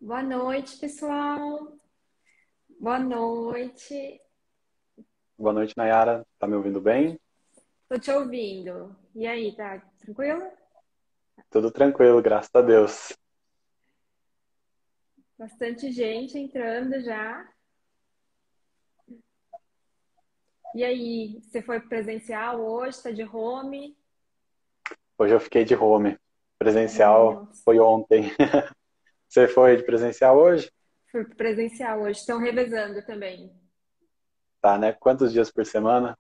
Boa noite, pessoal. Boa noite. Boa noite, Nayara. Tá me ouvindo bem? Tô te ouvindo. E aí, tá tranquilo? Tudo tranquilo, graças a Deus. Bastante gente entrando já. E aí, você foi presencial hoje? Tá de home? Hoje eu fiquei de home. Presencial Nossa, foi ontem. Você foi de presencial hoje? fui presencial hoje. Estão revezando também. Tá, né? Quantos dias por semana?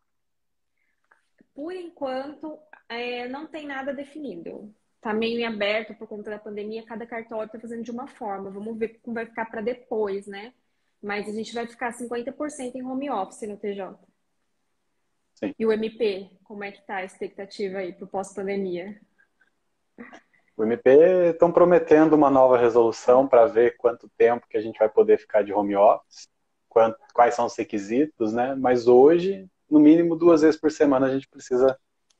Por enquanto, não tem nada definido. Tá meio em aberto por conta da pandemia. Cada cartório tá fazendo de uma forma. Vamos ver como vai ficar para depois, né? Mas a gente vai ficar 50% em home office no TJ. Sim. E o MP, como é que tá a expectativa aí pro pós-pandemia? O MP estão prometendo uma nova resolução para ver quanto tempo que a gente vai poder ficar de home office, quais são os requisitos, né? Mas hoje, no mínimo 2 vezes por semana, a gente precisa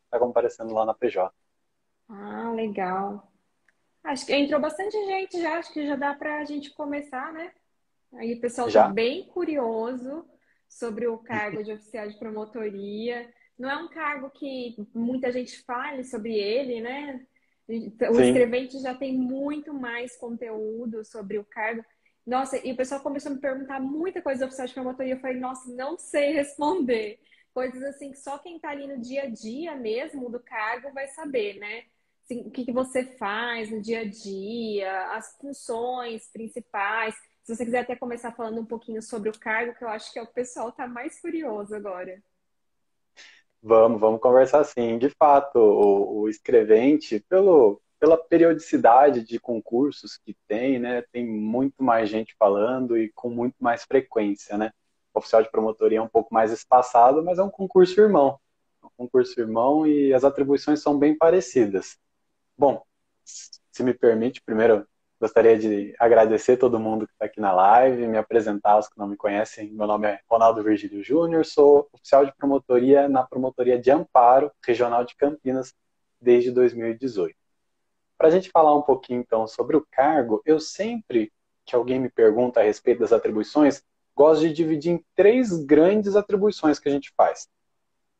estar comparecendo lá na PJ. Ah, legal. Acho que entrou bastante gente já, acho que já dá pra gente começar, né? Aí o pessoal tá Já? bem curioso sobre o cargo de oficial de promotoria. Não é um cargo que muita gente fale sobre ele, né? O Sim. escrevente já tem muito mais conteúdo sobre o cargo. Nossa, e o pessoal começou a me perguntar muita coisa do oficial de promotoria. Eu falei, nossa, não sei responder. Coisas assim que só quem tá ali no dia a dia mesmo do cargo vai saber, né? Assim, o que que você faz no dia a dia, as funções principais. Se você quiser até começar falando um pouquinho sobre o cargo, que eu acho que é o pessoal está mais curioso agora. Vamos conversar sim. De fato, o escrevente, pela periodicidade de concursos que tem, né, tem muito mais gente falando e com muito mais frequência, né? O oficial de promotoria é um pouco mais espaçado, mas é um concurso irmão. É um concurso irmão e as atribuições são bem parecidas. Bom, se me permite, primeiro gostaria de agradecer todo mundo que está aqui na live, me apresentar aos que não me conhecem. Meu nome é Ronaldo Virgílio Júnior, sou oficial de promotoria na Promotoria de Amparo Regional de Campinas desde 2018. Para a gente falar um pouquinho então sobre o cargo, eu sempre que alguém me pergunta a respeito das atribuições, gosto de dividir em três grandes atribuições que a gente faz.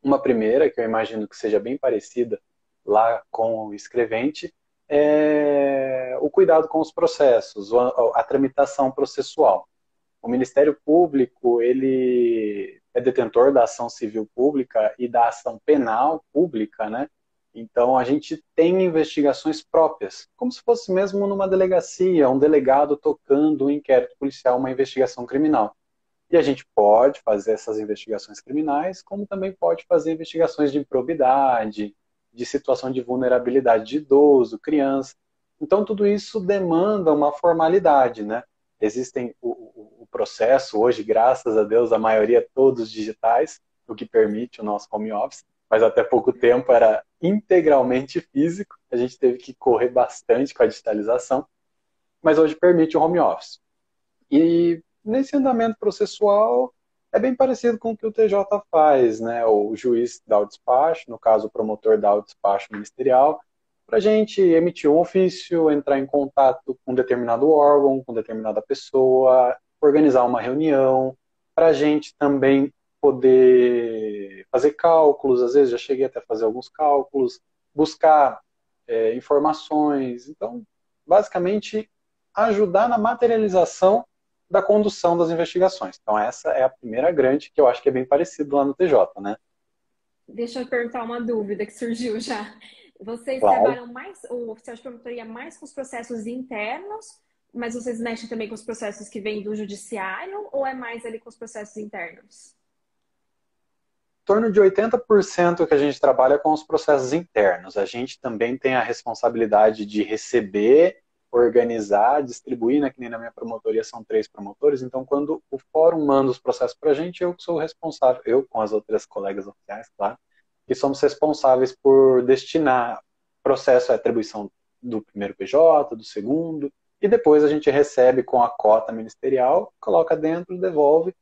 Uma primeira, que eu imagino que seja bem parecida lá com o escrevente, é o cuidado com os processos, a tramitação processual. O Ministério Público, ele é detentor da ação civil pública e da ação penal pública, né? Então, a gente tem investigações próprias, como se fosse mesmo numa delegacia, um delegado tocando um inquérito policial, uma investigação criminal. E a gente pode fazer essas investigações criminais, como também pode fazer investigações de improbidade, de situação de vulnerabilidade de idoso, criança. Então, tudo isso demanda uma formalidade, né? Existem o processo, hoje, graças a Deus, a maioria é todos digitais, o que permite o nosso home office, mas até pouco tempo era integralmente físico, a gente teve que correr bastante com a digitalização, mas hoje permite o home office. E nesse andamento processual é bem parecido com o que o TJ faz, né? O juiz dá o despacho, no caso o promotor dá o despacho ministerial, para a gente emitir um ofício, entrar em contato com determinado órgão, com determinada pessoa, organizar uma reunião, para a gente também poder fazer cálculos, às vezes já cheguei até a fazer alguns cálculos, buscar informações. Então, basicamente, ajudar na materialização da condução das investigações. Então, essa é a primeira grande, que eu acho que é bem parecido lá no TJ, né? Deixa eu perguntar uma dúvida que surgiu já. Vocês Claro. trabalham mais, o oficial de promotoria, mais com os processos internos, mas vocês mexem também com os processos que vêm do judiciário, ou é mais ali com os processos internos? Em torno de 80% que a gente trabalha com os processos internos. A gente também tem a responsabilidade de receber, organizar, distribuir, né? Que nem na minha promotoria são 3 promotores, então quando o fórum manda os processos para a gente, eu que sou o responsável, eu com as outras colegas oficiais, claro, que somos responsáveis por destinar processo à atribuição do primeiro PJ, do segundo, e depois a gente recebe com a cota ministerial, coloca dentro, devolve,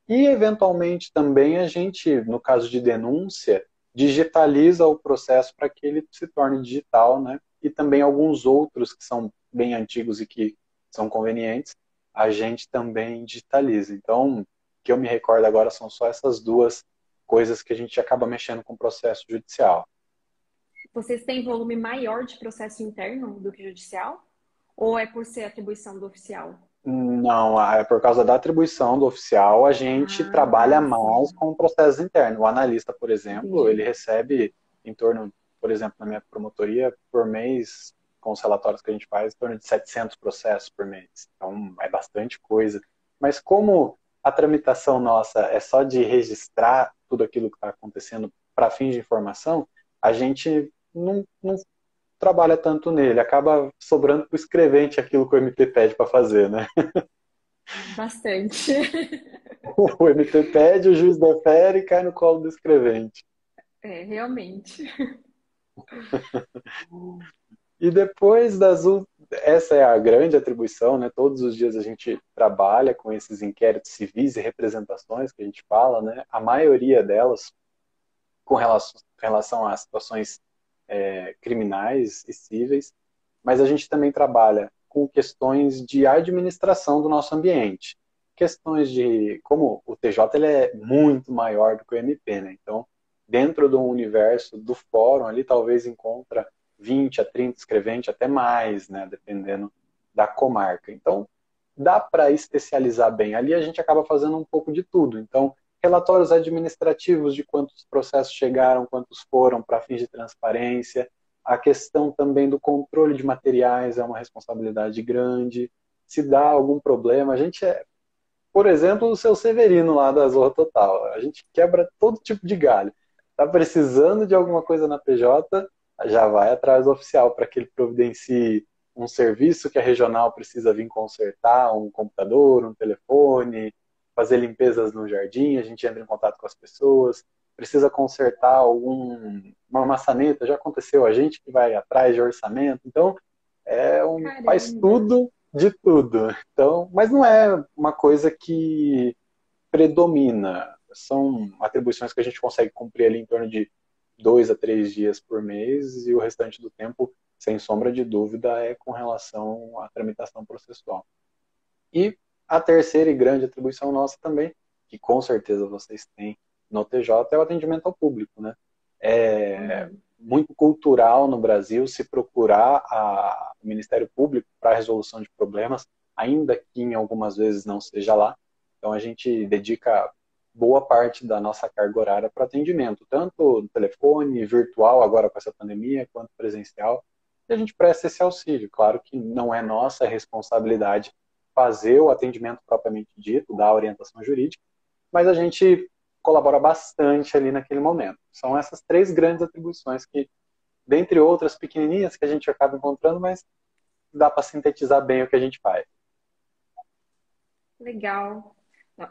e, eventualmente, também a gente, no caso de denúncia, digitaliza o processo para que ele se torne digital, né? E também alguns outros que são bem antigos e que são convenientes, a gente também digitaliza. Então, o que eu me recordo agora são só essas duas coisas que a gente acaba mexendo com o processo judicial. Vocês têm volume maior de processo interno do que judicial? Ou é por ser atribuição do oficial? Não, é por causa da atribuição do oficial, a gente trabalha Ah, mais sim. com o processo interno. O analista, por exemplo, Entendi. ele recebe em torno, por exemplo, na minha promotoria, por mês, com os relatórios que a gente faz, em torno de 700 processos por mês. Então, é bastante coisa. Mas como a tramitação nossa é só de registrar tudo aquilo que está acontecendo para fins de informação, a gente não trabalha tanto nele, acaba sobrando para o escrevente aquilo que o MP pede para fazer, né? Bastante. O MP pede, o juiz defere e cai no colo do escrevente. É, realmente. E depois essa é a grande atribuição, né? Todos os dias a gente trabalha com esses inquéritos civis e representações que a gente fala, né? A maioria delas com relação a situações criminais e cíveis, mas a gente também trabalha com questões de administração do nosso ambiente. Questões de, como o TJ ele é muito maior do que o MP, né? Então, dentro do universo do fórum ali, talvez encontra 20 a 30 escreventes, até mais, né? Dependendo da comarca. Então, dá para especializar bem. Ali a gente acaba fazendo um pouco de tudo. Então, relatórios administrativos de quantos processos chegaram, quantos foram para fins de transparência. A questão também do controle de materiais é uma responsabilidade grande. Se dá algum problema, a gente por exemplo, o seu Severino lá da Zorra Total. A gente quebra todo tipo de galho. Tá precisando de alguma coisa na PJ, já vai atrás do oficial para que ele providencie um serviço que a regional precisa vir consertar, um computador, um telefone, fazer limpezas no jardim, a gente entra em contato com as pessoas, precisa consertar uma maçaneta, já aconteceu, a gente que vai atrás de orçamento. Então, faz Caramba. tudo de tudo. Então, mas não é uma coisa que predomina. São atribuições que a gente consegue cumprir ali em torno de 2 a 3 dias por mês e o restante do tempo, sem sombra de dúvida, é com relação à tramitação processual. E a terceira e grande atribuição nossa também, que com certeza vocês têm no TJ, é o atendimento ao público, né? É Uhum. muito cultural no Brasil se procurar o Ministério Público para a resolução de problemas, ainda que em algumas vezes não seja lá. Então a gente dedica boa parte da nossa carga horária para atendimento, tanto no telefone, virtual, agora com essa pandemia, quanto presencial. E a gente presta esse auxílio. Claro que não é nossa responsabilidade fazer o atendimento propriamente dito, dar a orientação jurídica, mas a gente colabora bastante ali naquele momento. São essas três grandes atribuições que, dentre outras pequenininhas que a gente acaba encontrando, mas dá para sintetizar bem o que a gente faz. Legal.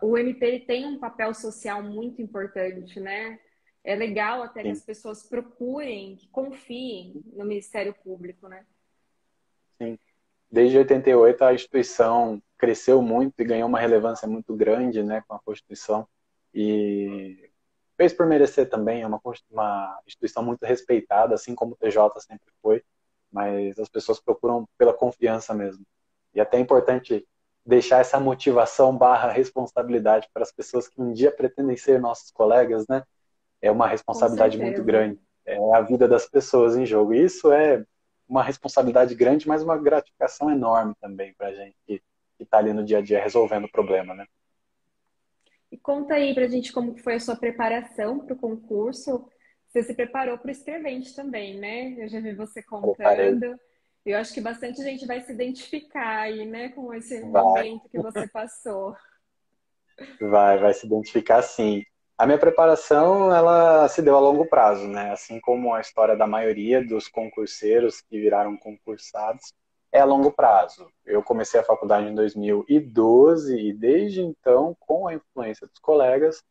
O MP ele tem um papel social muito importante, né? É legal até que Sim, as pessoas procurem, que confiem no Ministério Público, né? sim. Desde 88 a instituição cresceu muito e ganhou uma relevância muito grande, né, com a Constituição e fez por merecer também, é uma instituição muito respeitada, assim como o TJ sempre foi, mas as pessoas procuram pela confiança mesmo. E até é importante deixar essa motivação barra responsabilidade para as pessoas que um dia pretendem ser nossos colegas, né? É uma Com responsabilidade muito certeza. grande. É a vida das pessoas em jogo. E isso é uma responsabilidade grande, mas uma gratificação enorme também para a gente que está ali no dia a dia resolvendo o problema, né? E conta aí pra gente como que foi a sua preparação para o concurso. Você se preparou para o escrevente também, né? Eu já vi você Preparei, contando. Eu acho que bastante gente vai se identificar aí, né, com esse vai, momento que você passou. vai se identificar sim. A minha preparação, ela se deu a longo prazo, né? Assim como a história da maioria dos concurseiros que viraram concursados, é a longo prazo. Eu comecei a faculdade em 2012 e desde então, com a influência dos colegas,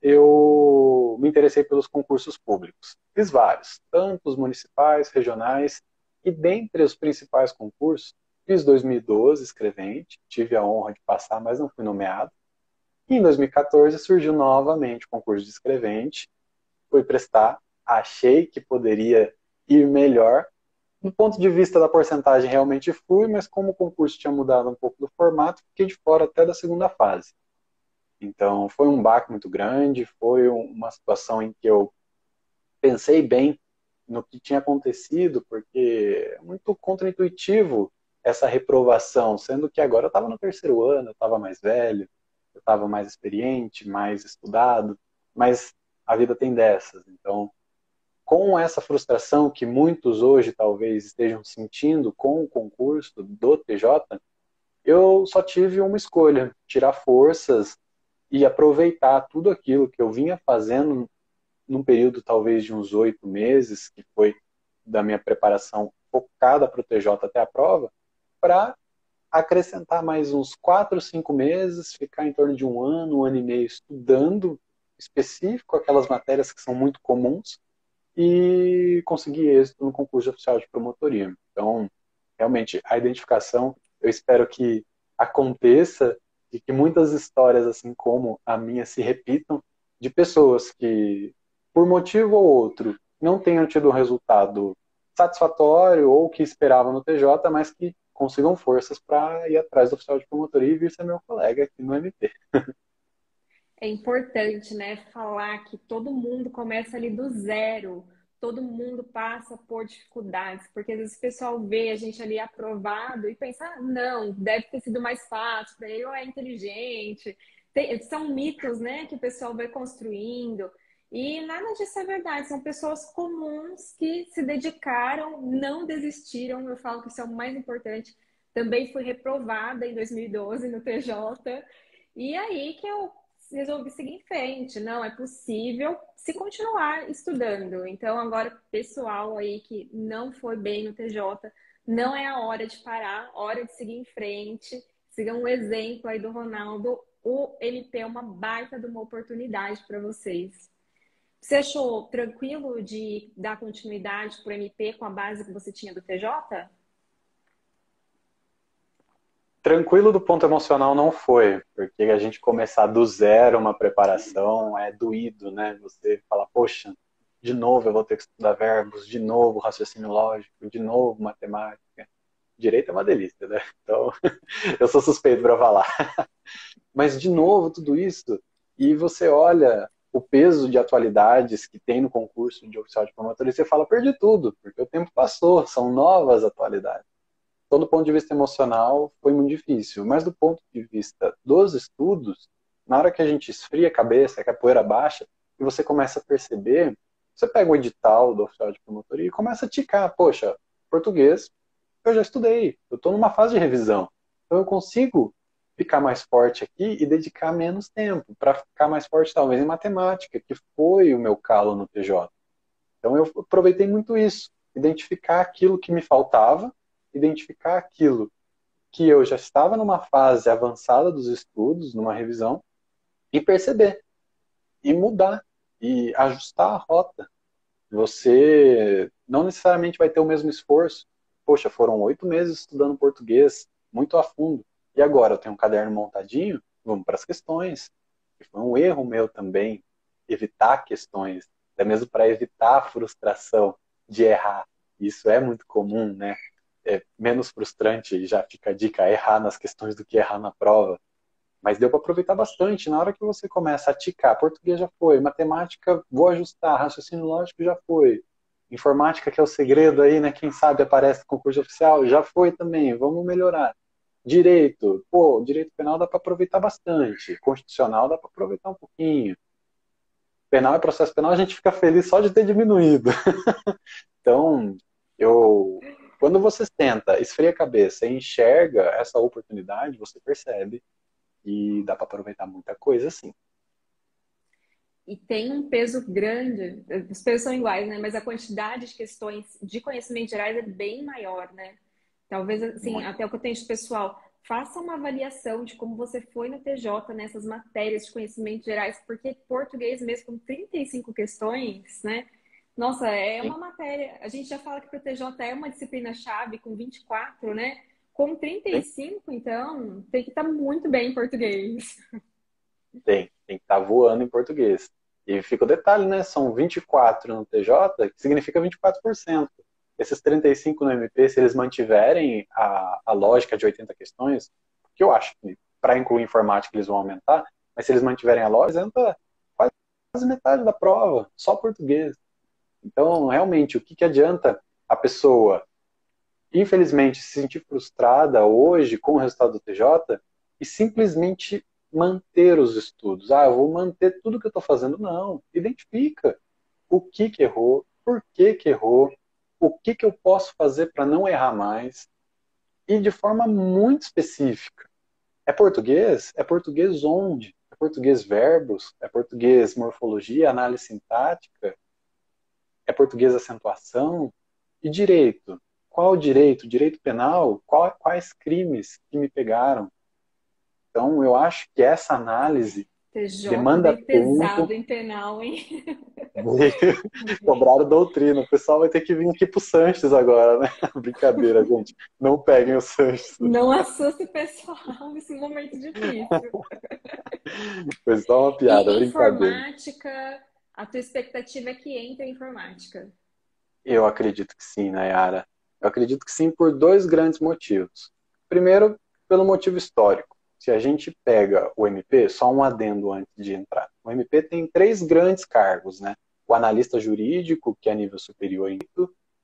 eu me interessei pelos concursos públicos. Fiz vários, tanto os municipais, regionais, e dentre os principais concursos, fiz 2012 escrevente, tive a honra de passar, mas não fui nomeado. E em 2014 surgiu novamente o concurso de escrevente, fui prestar, achei que poderia ir melhor, do ponto de vista da porcentagem, realmente fui, mas como o concurso tinha mudado um pouco do formato, fiquei de fora até da segunda fase. Então, foi um baque muito grande, foi uma situação em que eu pensei bem no que tinha acontecido, porque é muito contraintuitivo essa reprovação, sendo que agora eu estava no terceiro ano, eu estava mais velho, eu estava mais experiente, mais estudado, mas a vida tem dessas. Então, com essa frustração que muitos hoje talvez estejam sentindo com o concurso do TJ, eu só tive uma escolha: tirar forças e aproveitar tudo aquilo que eu vinha fazendo num período talvez de uns 8 meses, que foi da minha preparação focada para o TJ até a prova, para acrescentar mais uns 4, 5 meses, ficar em torno de um ano e meio estudando específico aquelas matérias que são muito comuns e conseguir êxito no concurso oficial de promotoria. Então, realmente, a identificação, eu espero que aconteça e que muitas histórias, assim como a minha, se repitam, de pessoas que, por motivo ou outro, não tenham tido um resultado satisfatório ou que esperavam no TJ, mas que consigam forças para ir atrás do oficial de promotoria e vir ser meu colega aqui no MP. É importante, né, falar que todo mundo começa ali do zero, todo mundo passa por dificuldades, porque às vezes o pessoal vê a gente ali aprovado e pensa, ah, não, deve ter sido mais fácil para ele, ou é inteligente. São mitos, né, que o pessoal vai construindo. E nada disso é verdade, são pessoas comuns que se dedicaram, não desistiram. Eu falo que isso é o mais importante. Também fui reprovada em 2012 no TJ. E aí que eu resolvi seguir em frente. Não, é possível se continuar estudando. Então, agora, pessoal aí que não foi bem no TJ, não é a hora de parar, hora de seguir em frente. Siga um exemplo aí do Ronaldo. O MP é uma baita de uma oportunidade para vocês. Você achou tranquilo de dar continuidade para o MP com a base que você tinha do TJ? Tranquilo do ponto emocional não foi, porque a gente começar do zero uma preparação é doído, né? Você fala, poxa, de novo eu vou ter que estudar verbos, de novo raciocínio lógico, de novo matemática. Direito é uma delícia, né? Então, eu sou suspeito para falar. Mas, de novo, tudo isso, e você olha o peso de atualidades que tem no concurso de oficial de promotor e você fala, perdi tudo, porque o tempo passou, são novas atualidades. Então, do ponto de vista emocional, foi muito difícil. Mas do ponto de vista dos estudos, na hora que a gente esfria a cabeça, que a poeira baixa, e você começa a perceber, você pega o edital do oficial de promotoria e começa a ticar, poxa, português, eu já estudei, eu estou numa fase de revisão. Então eu consigo ficar mais forte aqui e dedicar menos tempo para ficar mais forte talvez em matemática, que foi o meu calo no TJ. Então eu aproveitei muito isso, identificar aquilo que me faltava, identificar aquilo que eu já estava numa fase avançada dos estudos, numa revisão, e perceber, e mudar, e ajustar a rota. Você não necessariamente vai ter o mesmo esforço. Poxa, foram 8 meses estudando português, muito a fundo, e agora eu tenho um caderno montadinho, vamos para as questões. E foi um erro meu também, evitar questões, até mesmo para evitar a frustração de errar. Isso é muito comum, né? É menos frustrante, já fica a dica, errar nas questões do que errar na prova. Mas deu para aproveitar bastante. Na hora que você começa a ticar, português já foi, matemática, vou ajustar, raciocínio lógico já foi. Informática, que é o segredo aí, né? Quem sabe aparece no concurso oficial, já foi também, vamos melhorar. Direito, pô, direito penal dá para aproveitar bastante. Constitucional dá para aproveitar um pouquinho. Penal e processo penal a gente fica feliz só de ter diminuído. Então, quando você senta, esfria a cabeça e enxerga essa oportunidade, você percebe e dá para aproveitar muita coisa, sim. E tem um peso grande, os pesos são iguais, né? Mas a quantidade de questões de conhecimentos gerais é bem maior, né? Talvez, assim, Muito. até o que eu tenho de pessoal, faça uma avaliação de como você foi no TJ nessas matérias de conhecimentos gerais, porque português mesmo com 35 questões, né? Nossa, é Sim, uma matéria. A gente já fala que para o TJ é uma disciplina-chave com 24, né? Com trinta e sim, cinco, então, tem que estar muito bem em português. tem que estar voando em português. E fica o detalhe, né? São 24 no TJ, que significa 24%. esses 35 no MP, se eles mantiverem a lógica de 80 questões, que eu acho que para incluir informática eles vão aumentar, mas se eles mantiverem a lógica, entra quase metade da prova, só português. Então, realmente, o que adianta a pessoa, infelizmente, se sentir frustrada hoje com o resultado do TJ e simplesmente manter os estudos? Eu vou manter tudo que eu estou fazendo. Não. Identifica o que errou, por que errou, o que eu posso fazer para não errar mais, e de forma muito específica. É português? É português onde? É português verbos? É português morfologia, análise sintática? É português acentuação? E direito? Qual direito? Direito penal? Quais crimes que me pegaram? Então, eu acho que essa análise TJ demanda veio tempo. pesado em penal, hein? Cobraram doutrina. O pessoal vai ter que vir aqui pro Sanches agora, né? Brincadeira, gente. Não peguem o Sanches. Não assusta o pessoal nesse momento difícil. Foi só uma piada, E brincadeira. informática, a tua expectativa é que entre em informática? Eu acredito que sim, Nayara. Eu acredito que sim por dois grandes motivos. Primeiro, pelo motivo histórico. Se a gente pega o MP, só um adendo antes de entrar. O MP tem três grandes cargos, né? O analista jurídico, que é nível superior,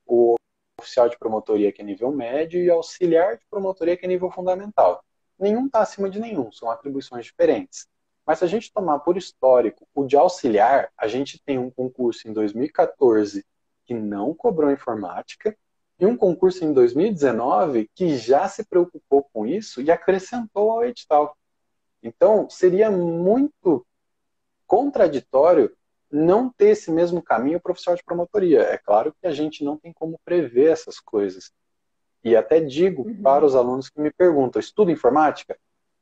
o oficial de promotoria, que é nível médio, e o auxiliar de promotoria, que é nível fundamental. Nenhum está acima de nenhum, são atribuições diferentes. Mas se a gente tomar por histórico o de auxiliar, a gente tem um concurso em 2014 que não cobrou informática, e um concurso em 2019 que já se preocupou com isso e acrescentou ao edital. Então, seria muito contraditório não ter esse mesmo caminho para o oficial de promotoria. É claro que a gente não tem como prever essas coisas. E até digo para os alunos que me perguntam, estuda informática?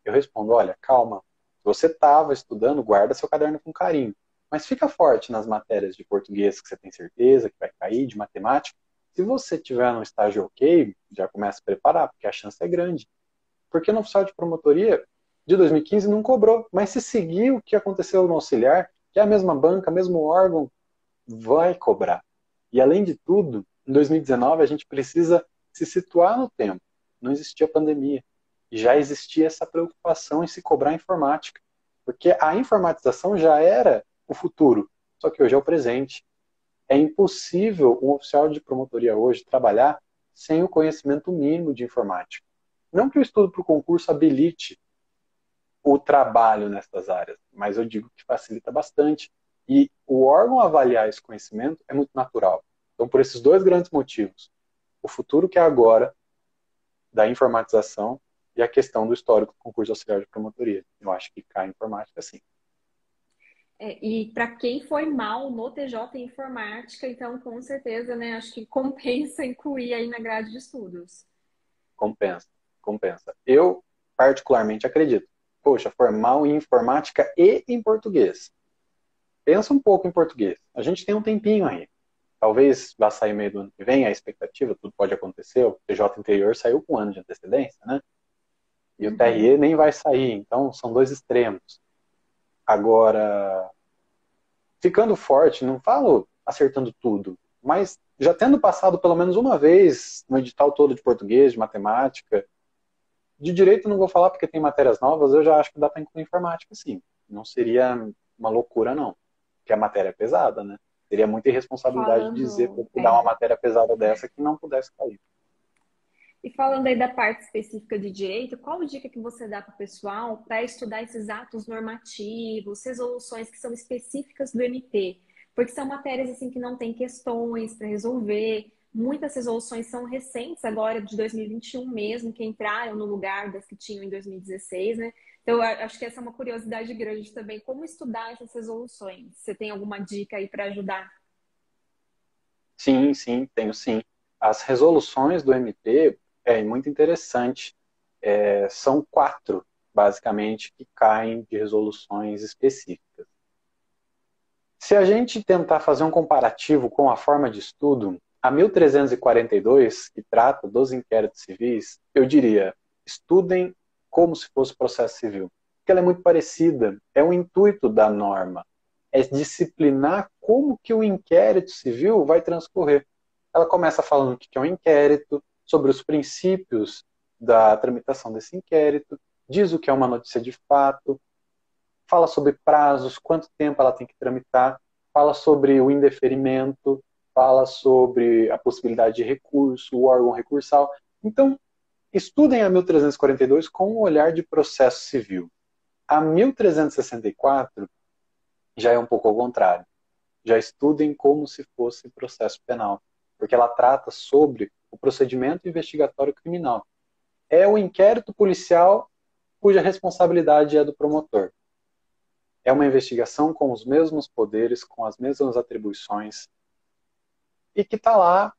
Eu respondo, olha, calma, se você estava estudando, guarda seu caderno com carinho. Mas fica forte nas matérias de português que você tem certeza que vai cair, de matemática. Se você tiver num estágio ok, já começa a preparar, porque a chance é grande. Porque no oficial de promotoria de 2015 não cobrou. Mas se seguir o que aconteceu no auxiliar, que é a mesma banca, mesmo órgão, vai cobrar. E além de tudo, em 2019 a gente precisa se situar no tempo. Não existia pandemia. E já existia essa preocupação em se cobrar informática. Porque a informatização já era o futuro, só que hoje é o presente. É impossível um oficial de promotoria hoje trabalhar sem o conhecimento mínimo de informática. Não que o estudo para o concurso habilite o trabalho nessas áreas, mas eu digo que facilita bastante. E o órgão avaliar esse conhecimento é muito natural. Então, por esses dois grandes motivos, o futuro que é agora da informatização e a questão do histórico do concurso auxiliar de promotoria. Eu acho que cai informática, sim. E para quem foi mal no TJ em informática, então com certeza, né, acho que compensa incluir aí na grade de estudos. Compensa, compensa. Eu, particularmente, acredito. Poxa, formal em informática e em português. Pensa um pouco em português. A gente tem um tempinho aí. Talvez vá sair meio do ano que vem, a expectativa, tudo pode acontecer. O TJ anterior saiu com um ano de antecedência, né? E o TRE nem vai sair, então são dois extremos. Agora, ficando forte, não falo acertando tudo, mas já tendo passado pelo menos uma vez no edital todo de português, de matemática, de direito não vou falar porque tem matérias novas, eu já acho que dá para incluir informática, sim. Não seria uma loucura, não. Porque a matéria é pesada, né? Seria muita irresponsabilidade dizer para Falando, estudar uma matéria pesada dessa que não pudesse cair. e falando aí da parte específica de direito, qual dica que você dá para o pessoal para estudar esses atos normativos, resoluções que são específicas do MP? Porque são matérias assim que não tem questões para resolver. Muitas resoluções são recentes, agora de 2021 mesmo, que entraram no lugar das que tinham em 2016, né? Então, eu acho que essa é uma curiosidade grande também, como estudar essas resoluções. Você tem alguma dica aí para ajudar? Sim, sim, tenho sim. As resoluções do MP é muito interessante. São quatro, basicamente, que caem de resoluções específicas. Se a gente tentar fazer um comparativo com a forma de estudo, a 1342, que trata dos inquéritos civis, eu diria, estudem como se fosse processo civil. Porque ela é muito parecida, é o intuito da norma, é disciplinar como que o inquérito civil vai transcorrer. Ela começa falando o que é um inquérito, sobre os princípios da tramitação desse inquérito, diz o que é uma notícia de fato, fala sobre prazos, quanto tempo ela tem que tramitar, fala sobre o indeferimento, fala sobre a possibilidade de recurso, o órgão recursal. Então, estudem a 1342 com um olhar de processo civil. A 1364 já é um pouco ao contrário. Já estudem como se fosse processo penal, porque ela trata sobre o procedimento investigatório criminal. É o inquérito policial cuja responsabilidade é do promotor. É uma investigação com os mesmos poderes, com as mesmas atribuições, e que está lá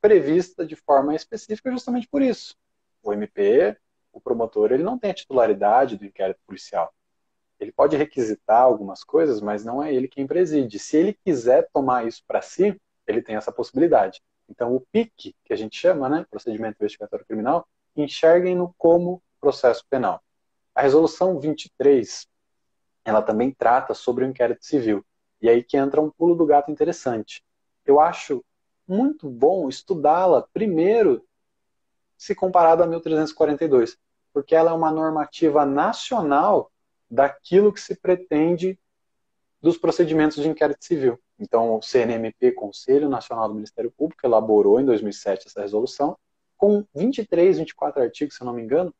prevista de forma específica justamente por isso. O MP, o promotor, ele não tem a titularidade do inquérito policial. Ele pode requisitar algumas coisas, mas não é ele quem preside. Se ele quiser tomar isso para si, ele tem essa possibilidade. Então, o PIC, que a gente chama, né, Procedimento Investigatório Criminal, enxerguem-no como processo penal. A Resolução 23, ela também trata sobre o inquérito civil. E aí que entra um pulo do gato interessante. Eu acho muito bom estudá-la primeiro se comparado a 1342, porque ela é uma normativa nacional daquilo que se pretende dos procedimentos de inquérito civil. Então, o CNMP, Conselho Nacional do Ministério Público, elaborou em 2007 essa resolução, com 23, 24 artigos, se eu não me engano,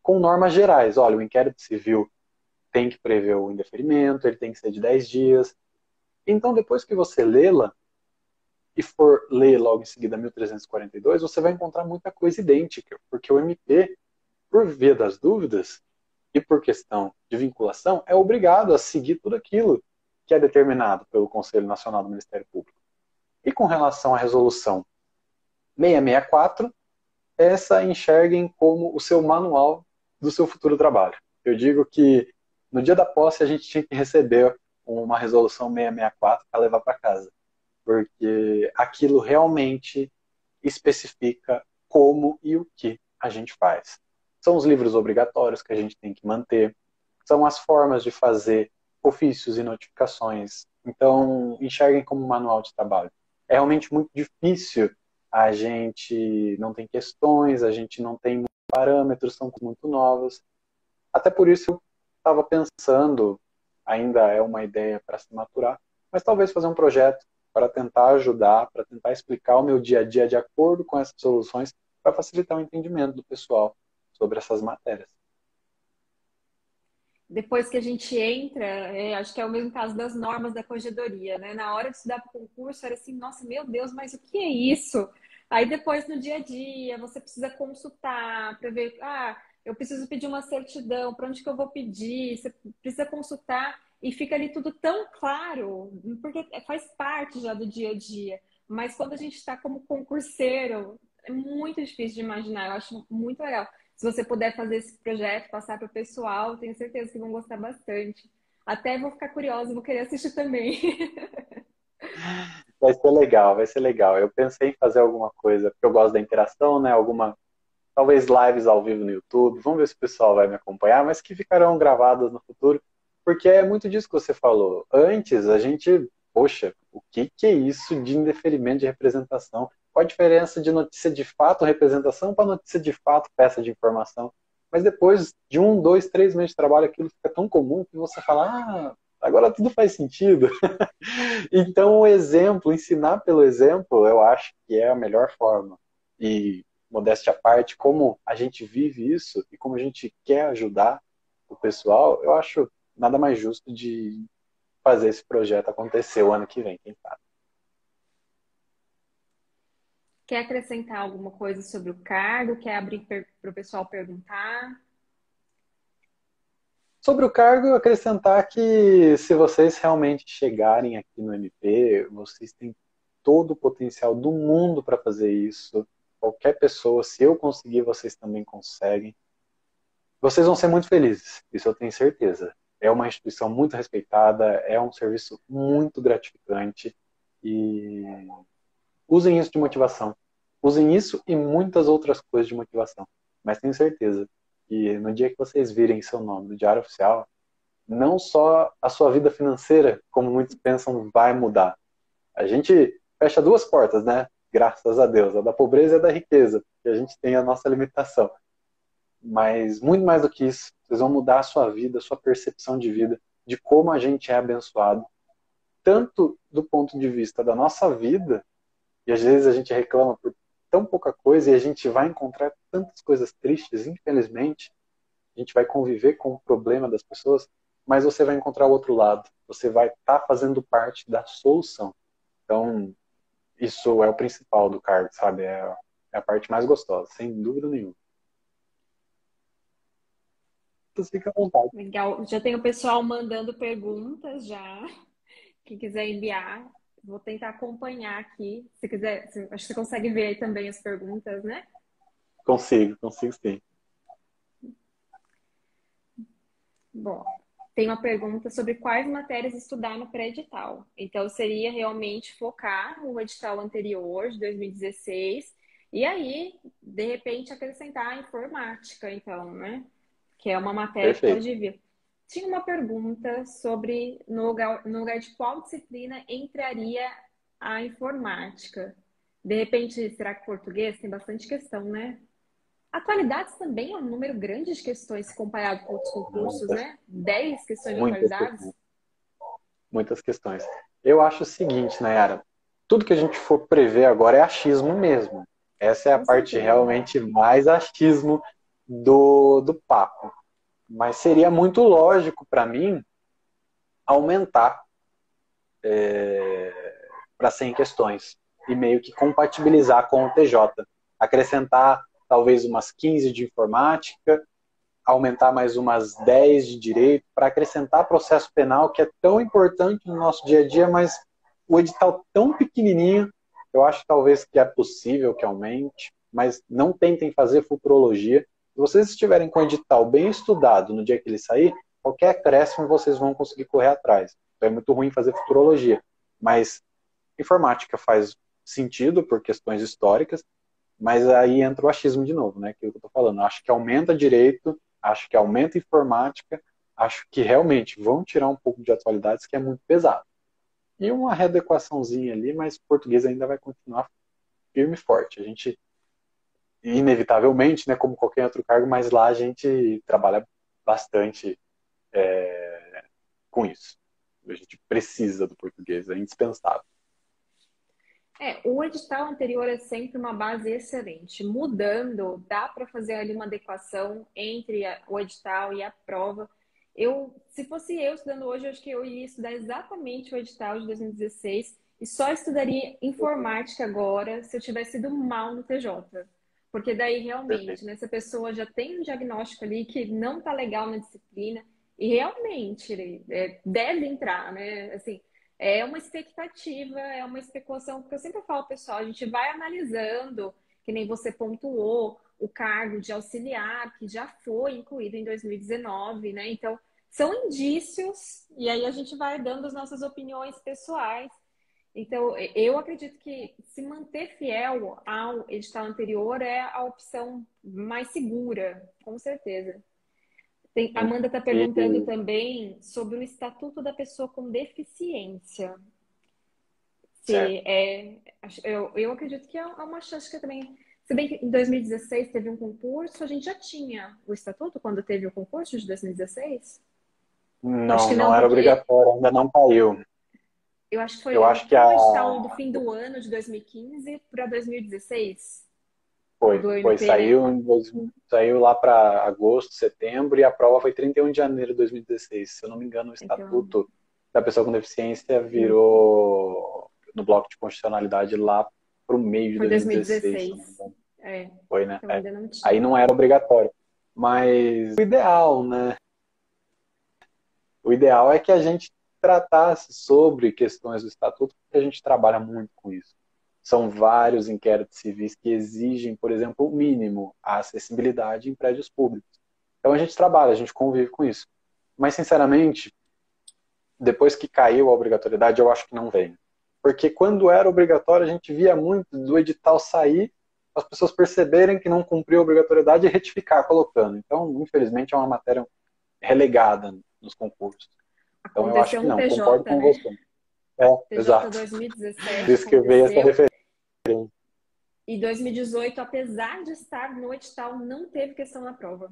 com normas gerais. Olha, o inquérito civil tem que prever o indeferimento, ele tem que ser de 10 dias. Então, depois que você lê-la, e for ler logo em seguida 1342, você vai encontrar muita coisa idêntica, porque o MP, por via das dúvidas e por questão de vinculação, é obrigado a seguir tudo aquilo que é determinado pelo Conselho Nacional do Ministério Público. E com relação à resolução 664, essa enxerguem como o seu manual do seu futuro trabalho. Eu digo que no dia da posse a gente tinha que receber uma resolução 664 para levar para casa, porque aquilo realmente especifica como e o que a gente faz. São os livros obrigatórios que a gente tem que manter, são as formas de fazer ofícios e notificações. Então, enxerguem como um manual de trabalho. É realmente muito difícil, a gente não tem questões, a gente não tem parâmetros, são muito novas. Até por isso eu estava pensando, ainda é uma ideia para se maturar, mas talvez fazer um projeto para tentar ajudar, para tentar explicar o meu dia a dia de acordo com essas soluções, para facilitar o entendimento do pessoal sobre essas matérias. Depois que a gente entra, acho que é o mesmo caso das normas da corregedoria, né? Na hora de estudar para o concurso, era assim, nossa, meu Deus, mas o que é isso? Aí depois, no dia a dia, você precisa consultar para ver, eu preciso pedir uma certidão, para onde que eu vou pedir? Você precisa consultar e fica ali tudo tão claro, porque faz parte já do dia a dia. Mas quando a gente está como concurseiro, é muito difícil de imaginar, eu acho muito legal. Se você puder fazer esse projeto, passar para o pessoal, tenho certeza que vão gostar bastante. Até vou ficar curiosa, vou querer assistir também. Vai ser legal, vai ser legal. Eu pensei em fazer alguma coisa, porque eu gosto da interação, né? Talvez lives ao vivo no YouTube. Vamos ver se o pessoal vai me acompanhar, mas que ficarão gravadas no futuro, porque é muito disso que você falou. Antes, a gente, poxa, o que é isso de indeferimento de representação? Qual a diferença de notícia de fato, representação, para notícia de fato, peça de informação? Mas depois de 1, 2, 3 meses de trabalho, aquilo fica tão comum que você fala, agora tudo faz sentido. Então, o exemplo, ensinar pelo exemplo, eu acho que é a melhor forma. E, modéstia à parte, como a gente vive isso e como a gente quer ajudar o pessoal, eu acho nada mais justo de fazer esse projeto acontecer o ano que vem, quem sabe. Quer acrescentar alguma coisa sobre o cargo? Quer abrir para o pessoal perguntar? Sobre o cargo, acrescentar que se vocês realmente chegarem aqui no MP, vocês têm todo o potencial do mundo para fazer isso. Qualquer pessoa, se eu conseguir, vocês também conseguem. Vocês vão ser muito felizes, isso eu tenho certeza. É uma instituição muito respeitada, é um serviço muito gratificante e usem isso de motivação. Usem isso e muitas outras coisas de motivação. Mas tenho certeza que no dia que vocês virem seu nome no Diário Oficial, não só a sua vida financeira, como muitos pensam, vai mudar. A gente fecha duas portas, né? graças a Deus. A da pobreza e a da riqueza, porque a gente tem a nossa limitação. Mas muito mais do que isso, vocês vão mudar a sua vida, a sua percepção de vida, de como a gente é abençoado, tanto do ponto de vista da nossa vida, e às vezes a gente reclama por tão pouca coisa e a gente vai encontrar tantas coisas tristes, infelizmente, a gente vai conviver com o problema das pessoas, mas você vai encontrar o outro lado, você vai estar fazendo parte da solução. Então, isso é o principal do cargo, sabe? É a parte mais gostosa, sem dúvida nenhuma. Então, fica à vontade. Legal. Já tem o pessoal mandando perguntas já. Quem quiser enviar, vou tentar acompanhar aqui. Se quiser, acho que você consegue ver aí também as perguntas, né? Consigo sim. Bom, tem uma pergunta sobre quais matérias estudar no pré-edital. Então, seria realmente focar no edital anterior, de 2016, e aí, de repente, acrescentar a informática, então, né? Que é uma matéria que Perfeito. pode vir. Tinha uma pergunta sobre no lugar de qual disciplina entraria a informática. De repente, será que português? Tem bastante questão, né? Atualidades também é um número grande de questões comparado com outros concursos, Muitas, né? 10 questões de muitas atualidades. questões. Muitas questões. Eu acho o seguinte, Nayara, tudo que a gente for prever agora é achismo mesmo. Essa é a Com parte certeza. realmente mais achismo do papo. Mas seria muito lógico para mim aumentar para 100 questões e meio que compatibilizar com o TJ. Acrescentar talvez umas 15 de informática, aumentar mais umas 10 de direito, para acrescentar processo penal, que é tão importante no nosso dia a dia, mas o edital tão pequenininho, eu acho talvez que é possível que aumente, mas não tentem fazer futurologia. Se vocês estiverem com o edital bem estudado no dia que ele sair, qualquer acréscimo vocês vão conseguir correr atrás. Então é muito ruim fazer futurologia, mas informática faz sentido por questões históricas, mas aí entra o achismo de novo, né? Que é o que eu tô falando. Acho que aumenta direito, acho que aumenta informática, acho que realmente vão tirar um pouco de atualidades, que é muito pesado. E uma readequaçãozinha ali, mas português ainda vai continuar firme e forte. A gente, inevitavelmente, né, como qualquer outro cargo, mas lá a gente trabalha bastante com isso. A gente precisa do português, é indispensável. O edital anterior é sempre uma base excelente. Mudando, dá para fazer ali uma adequação entre o edital e a prova. Se fosse eu estudando hoje, eu acho que eu iria estudar exatamente o edital de 2016 e só estudaria informática agora se eu tivesse ido mal no TJ. Porque daí Perfeito. realmente, né, essa pessoa já tem um diagnóstico ali que não tá legal na disciplina e realmente deve entrar, né? Assim, é uma expectativa, é uma especulação, porque eu sempre falo, pessoal, a gente vai analisando, que nem você pontuou, o cargo de auxiliar, que já foi incluído em 2019, né? Então, são indícios, e aí a gente vai dando as nossas opiniões pessoais. Então, eu acredito que se manter fiel ao edital anterior é a opção mais segura, com certeza. A Sim. Amanda está perguntando E, também sobre o Estatuto da Pessoa com Deficiência. certo. Se eu acredito que é uma chance que também. Se bem que em 2016 teve um concurso, a gente já tinha o Estatuto quando teve o concurso de 2016? Acho Não, que não não, era porque obrigatório, ainda não caiu. eu acho que Eu não acho que foi um edital do fim do ano de 2015 para 2016, o do foi, MP, né? saiu lá para agosto, setembro, e a prova foi 31 de janeiro de 2016. Se eu não me engano, o Então, Estatuto da Pessoa com Deficiência virou no bloco de constitucionalidade lá para o meio de foi 2016, se eu não me 2016. engano. É, Foi, né? então É. ainda não Aí tinha. não era obrigatório. Mas o ideal, né? O ideal é que a gente tratasse sobre questões do Estatuto, porque a gente trabalha muito com isso. São vários inquéritos civis que exigem, por exemplo, o mínimo, a acessibilidade em prédios públicos. Então a gente trabalha, a gente convive com isso. Mas, sinceramente, depois que caiu a obrigatoriedade, eu acho que não vem. Porque quando era obrigatório, a gente via muito do edital sair, as pessoas perceberem que não cumpriu a obrigatoriedade e retificar colocando. Então, infelizmente, é uma matéria relegada nos concursos. Então eu acho Aconteceu que no não, concordo TJ, com né? você. É, TJ exato. Por 2017 isso que veio essa aconteceu. referência. E 2018, apesar de estar no edital, não teve questão na prova.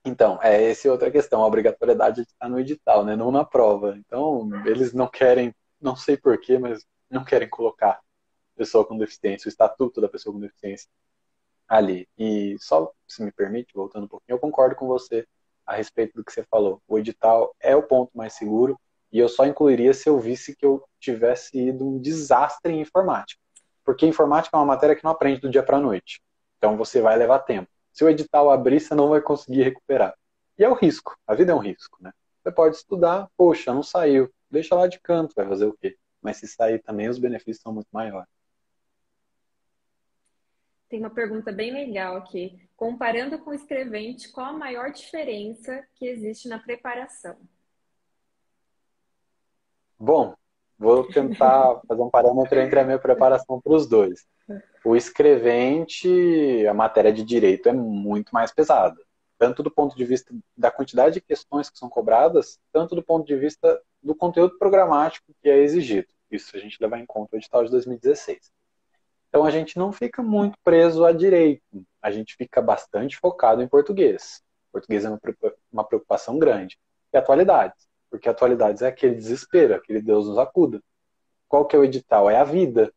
Então, essa é outra questão, a obrigatoriedade de estar no edital, né? Não na prova. Então, eles não querem, não sei porquê, mas não querem colocar pessoa com deficiência, o estatuto da pessoa com deficiência ali. E só, se me permite, voltando um pouquinho, eu concordo com você a respeito do que você falou. O edital é o ponto mais seguro e eu só incluiria se eu visse que eu tivesse ido um desastre em informática. Porque informática é uma matéria que não aprende do dia para a noite. Então você vai levar tempo. Se o edital abrir, você não vai conseguir recuperar. E é o risco. A vida é um risco, né? Você pode estudar, poxa, não saiu. Deixa lá de canto, vai fazer o quê? Mas se sair também, os benefícios são muito maiores. Tem uma pergunta bem legal aqui. Comparando com o escrevente, qual a maior diferença que existe na preparação? Bom, vou tentar fazer um parâmetro entre a minha preparação para os dois. O escrevente, a matéria de direito é muito mais pesada, tanto do ponto de vista da quantidade de questões que são cobradas, tanto do ponto de vista do conteúdo programático que é exigido. Isso a gente levar em conta o edital de 2016. Então a gente não fica muito preso a direito, a gente fica bastante focado em português. Português é uma preocupação grande. E atualidades, porque atualidades é aquele desespero, aquele Deus nos acuda. Qual que é o edital? É a vida.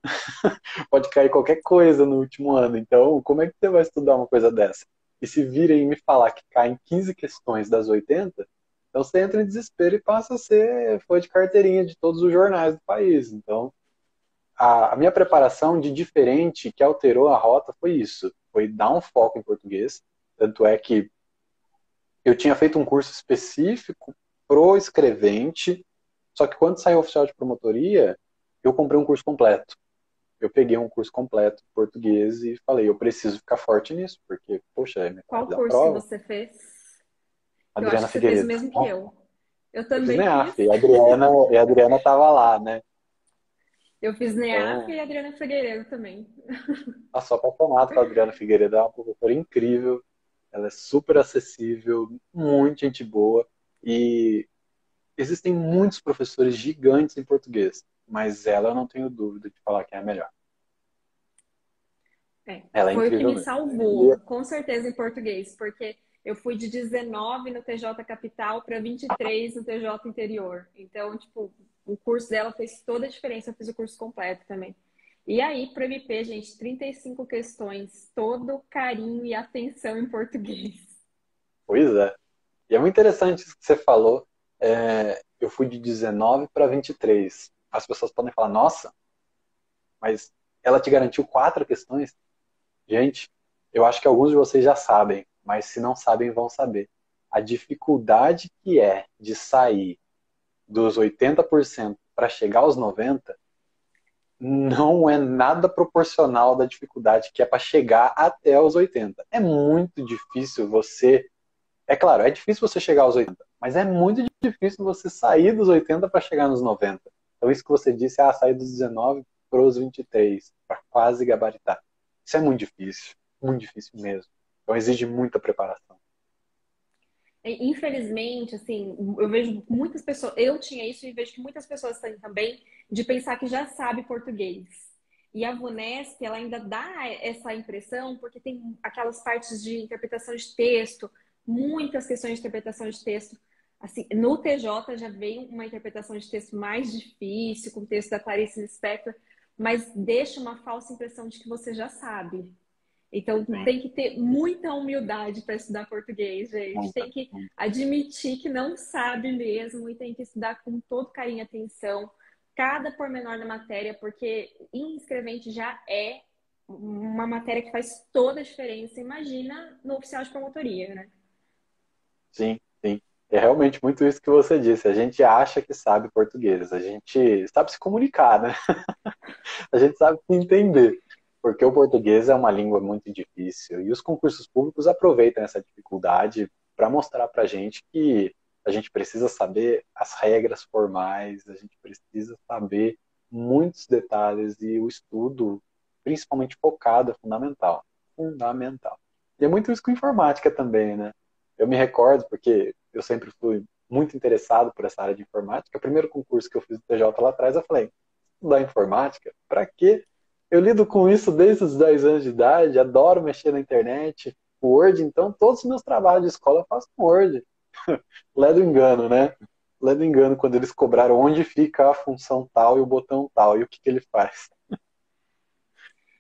Pode cair qualquer coisa no último ano. Então, como é que você vai estudar uma coisa dessa? E se virem me falar que caem 15 questões das 80, então você entra em desespero e passa a ser foi de carteirinha de todos os jornais do país. Então, a minha preparação de diferente que alterou a rota foi isso. Foi dar um foco em português. Tanto é que eu tinha feito um curso específico pro escrevente, só que quando saiu o oficial de promotoria, eu comprei um curso completo. Eu peguei um curso completo de português e falei, eu preciso ficar forte nisso, porque, poxa, é metade Qual da curso que prova. você fez? Eu acho Adriana que você fez o Figueiredo. mesmo que eu. Eu Eu fiz também fiz. NEAF, e a Adriana tava lá, né? Eu fiz NEAF Então, e Adriana Figueiredo também. eu sou apaixonado pela Adriana Figueiredo, é uma professora incrível, ela é super acessível, muito gente boa, e existem muitos professores gigantes em português, mas ela eu não tenho dúvida de falar que é a melhor. É, Ela é foi o que incrível me mesmo. salvou, com certeza, em português, porque eu fui de 19 no TJ Capital para 23 no TJ Interior. Então, tipo, o curso dela fez toda a diferença. Eu fiz o curso completo também. E aí, para o MP, gente, 35 questões, todo carinho e atenção em português. Pois é. E é muito interessante isso que você falou. Eu fui de 19 para 23. As pessoas podem falar, nossa, mas ela te garantiu 4 questões? Gente, eu acho que alguns de vocês já sabem, mas se não sabem, vão saber. A dificuldade que é de sair dos 80% para chegar aos 90% não é nada proporcional da dificuldade que é para chegar até os 80%. É muito difícil você. É claro, é difícil você chegar aos 80, mas é muito difícil você sair dos 80 para chegar nos 90. Então, isso que você disse, sair dos 19 para os 23, para quase gabaritar. Isso é muito difícil mesmo. Então, exige muita preparação. Infelizmente, assim, eu vejo muitas pessoas, eu tinha isso e vejo que muitas pessoas têm também, de pensar que já sabe português. E a VUNESP, ela ainda dá essa impressão, porque tem aquelas partes de interpretação de texto, muitas questões de interpretação de texto. Assim, no TJ já vem uma interpretação de texto mais difícil, com o texto da Clarice Lispector, mas deixa uma falsa impressão de que você já sabe. Então, Sim, tem que ter muita humildade para estudar português, gente. muita, Tem que muita. admitir que não sabe mesmo e tem que estudar com todo carinho e atenção cada pormenor da matéria, porque em escrevente já é uma matéria que faz toda a diferença. Imagina no oficial de promotoria, né? Sim, sim. É realmente muito isso que você disse. A gente acha que sabe português, a gente sabe se comunicar, né? A gente sabe se entender, porque o português é uma língua muito difícil e os concursos públicos aproveitam essa dificuldade para mostrar para a gente que a gente precisa saber as regras formais, a gente precisa saber muitos detalhes e o estudo, principalmente focado, é fundamental. Fundamental. E é muito isso com informática também, né? Eu me recordo, porque eu sempre fui muito interessado por essa área de informática. O primeiro concurso que eu fiz do TJ lá atrás, eu falei, estudar informática? Para quê? Eu lido com isso desde os 10 anos de idade, adoro mexer na internet. O Word, então, todos os meus trabalhos de escola eu faço com Word. Lé do engano, né? Lé do engano quando eles cobraram onde fica a função tal e o botão tal e o que ele faz.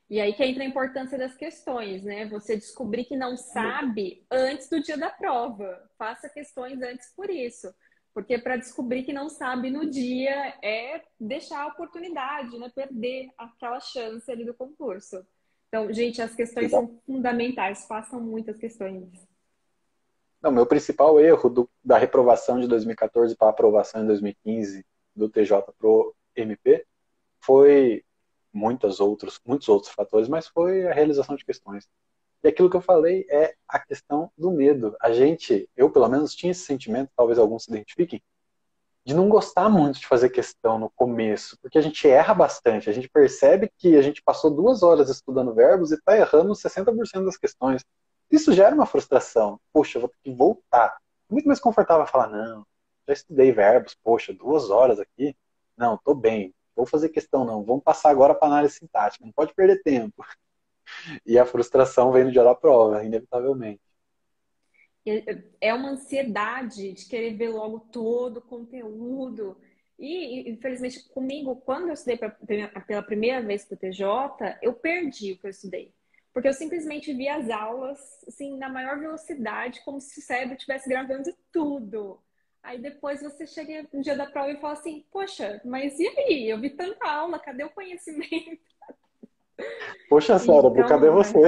E aí que entra a importância das questões, né? Você descobrir que não sabe antes do dia da prova. Faça questões antes por isso. Porque para descobrir que não sabe no dia é deixar a oportunidade, né? Perder aquela chance ali do concurso. Então, gente, as questões Exato. são fundamentais. Façam muitas questões. Não, meu principal erro da reprovação de 2014 para a aprovação em 2015 do TJ pro MP foi muitos outros fatores, mas foi a realização de questões. E aquilo que eu falei é a questão do medo. Eu pelo menos tinha esse sentimento, talvez alguns se identifiquem, de não gostar muito de fazer questão no começo, porque a gente erra bastante, a gente percebe que a gente passou 2 horas estudando verbos e está errando 60% das questões. Isso gera uma frustração. Poxa, eu vou ter que voltar. É muito mais confortável falar, não, já estudei verbos, poxa, 2 horas aqui, não, tô bem, vou fazer questão não, vamos passar agora para análise sintática, não pode perder tempo. E a frustração vem no dia da prova, inevitavelmente. É uma ansiedade de querer ver logo todo o conteúdo. E, infelizmente, comigo, quando eu estudei pela primeira vez para o TJ, eu perdi o que eu estudei. Porque eu simplesmente vi as aulas, assim, na maior velocidade, como se o cérebro estivesse gravando tudo. Aí depois você chega no dia da prova e fala assim, poxa, mas e aí? Eu vi tanta aula, cadê o conhecimento? Poxa, cérebro, cadê Então, você?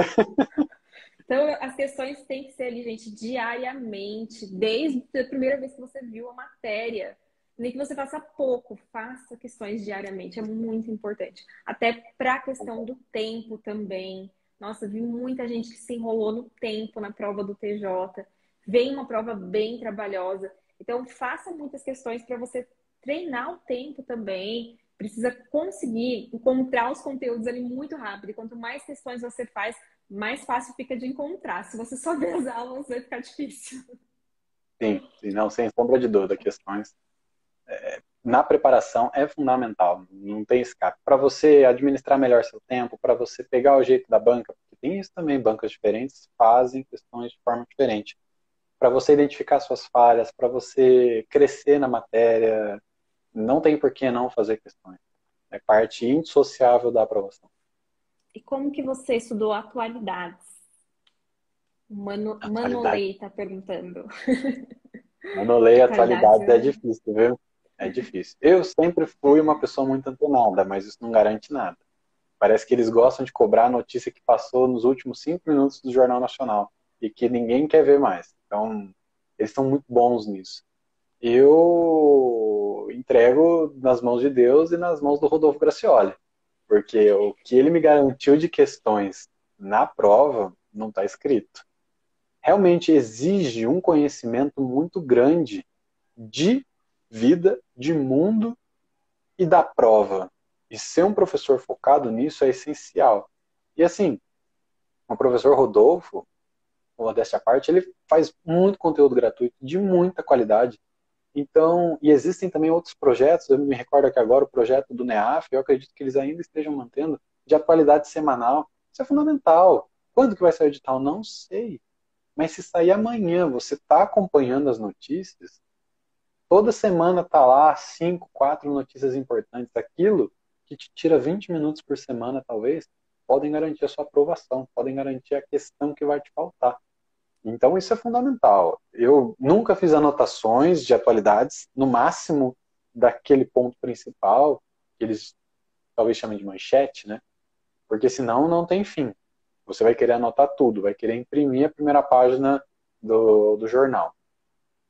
então, as questões têm que ser ali, gente, diariamente, desde a primeira vez que você viu a matéria. Nem que você faça pouco, faça questões diariamente, é muito importante. Até para a questão do tempo também. Nossa, vi muita gente que se enrolou no tempo na prova do TJ. Vem uma prova bem trabalhosa. Então, faça muitas questões para você treinar o tempo também. Precisa conseguir encontrar os conteúdos ali muito rápido. E quanto mais questões você faz, mais fácil fica de encontrar. Se você só ver as aulas, vai ficar difícil. Sim, sim, não, sem sombra de dúvida, questões na preparação é fundamental, não tem escape. Para você administrar melhor seu tempo, para você pegar o jeito da banca, porque tem isso também, bancas diferentes fazem questões de forma diferente. Para você identificar suas falhas, para você crescer na matéria, não tem por que não fazer questões. É parte indissociável da aprovação. E como que você estudou atualidades? Atualidade. Manolei está perguntando. Manolei Atualidades, atualidades é difícil, viu? É difícil. Eu sempre fui uma pessoa muito antenada, mas isso não garante nada. Parece que eles gostam de cobrar a notícia que passou nos últimos 5 minutos do Jornal Nacional e que ninguém quer ver mais. Então, eles são muito bons nisso. Eu entrego nas mãos de Deus e nas mãos do Rodolfo Gracioli, porque o que ele me garantiu de questões na prova não está escrito. Realmente exige um conhecimento muito grande de vida, de mundo e da prova. E ser um professor focado nisso é essencial. E assim, o professor Rodolfo, modéstia à parte, ele faz muito conteúdo gratuito, de muita qualidade. Então, e existem também outros projetos, eu me recordo aqui agora o projeto do NEAF, eu acredito que eles ainda estejam mantendo, de atualidade semanal. Isso é fundamental. Quando que vai sair o edital? Não sei. Mas se sair amanhã, você está acompanhando as notícias, toda semana tá lá 5, 4 notícias importantes. Aquilo que te tira 20 minutos por semana, talvez, podem garantir a sua aprovação, podem garantir a questão que vai te faltar. Então isso é fundamental. Eu nunca fiz anotações de atualidades, no máximo daquele ponto principal, que eles talvez chamem de manchete, né? Porque senão não tem fim. Você vai querer anotar tudo, vai querer imprimir a primeira página do jornal.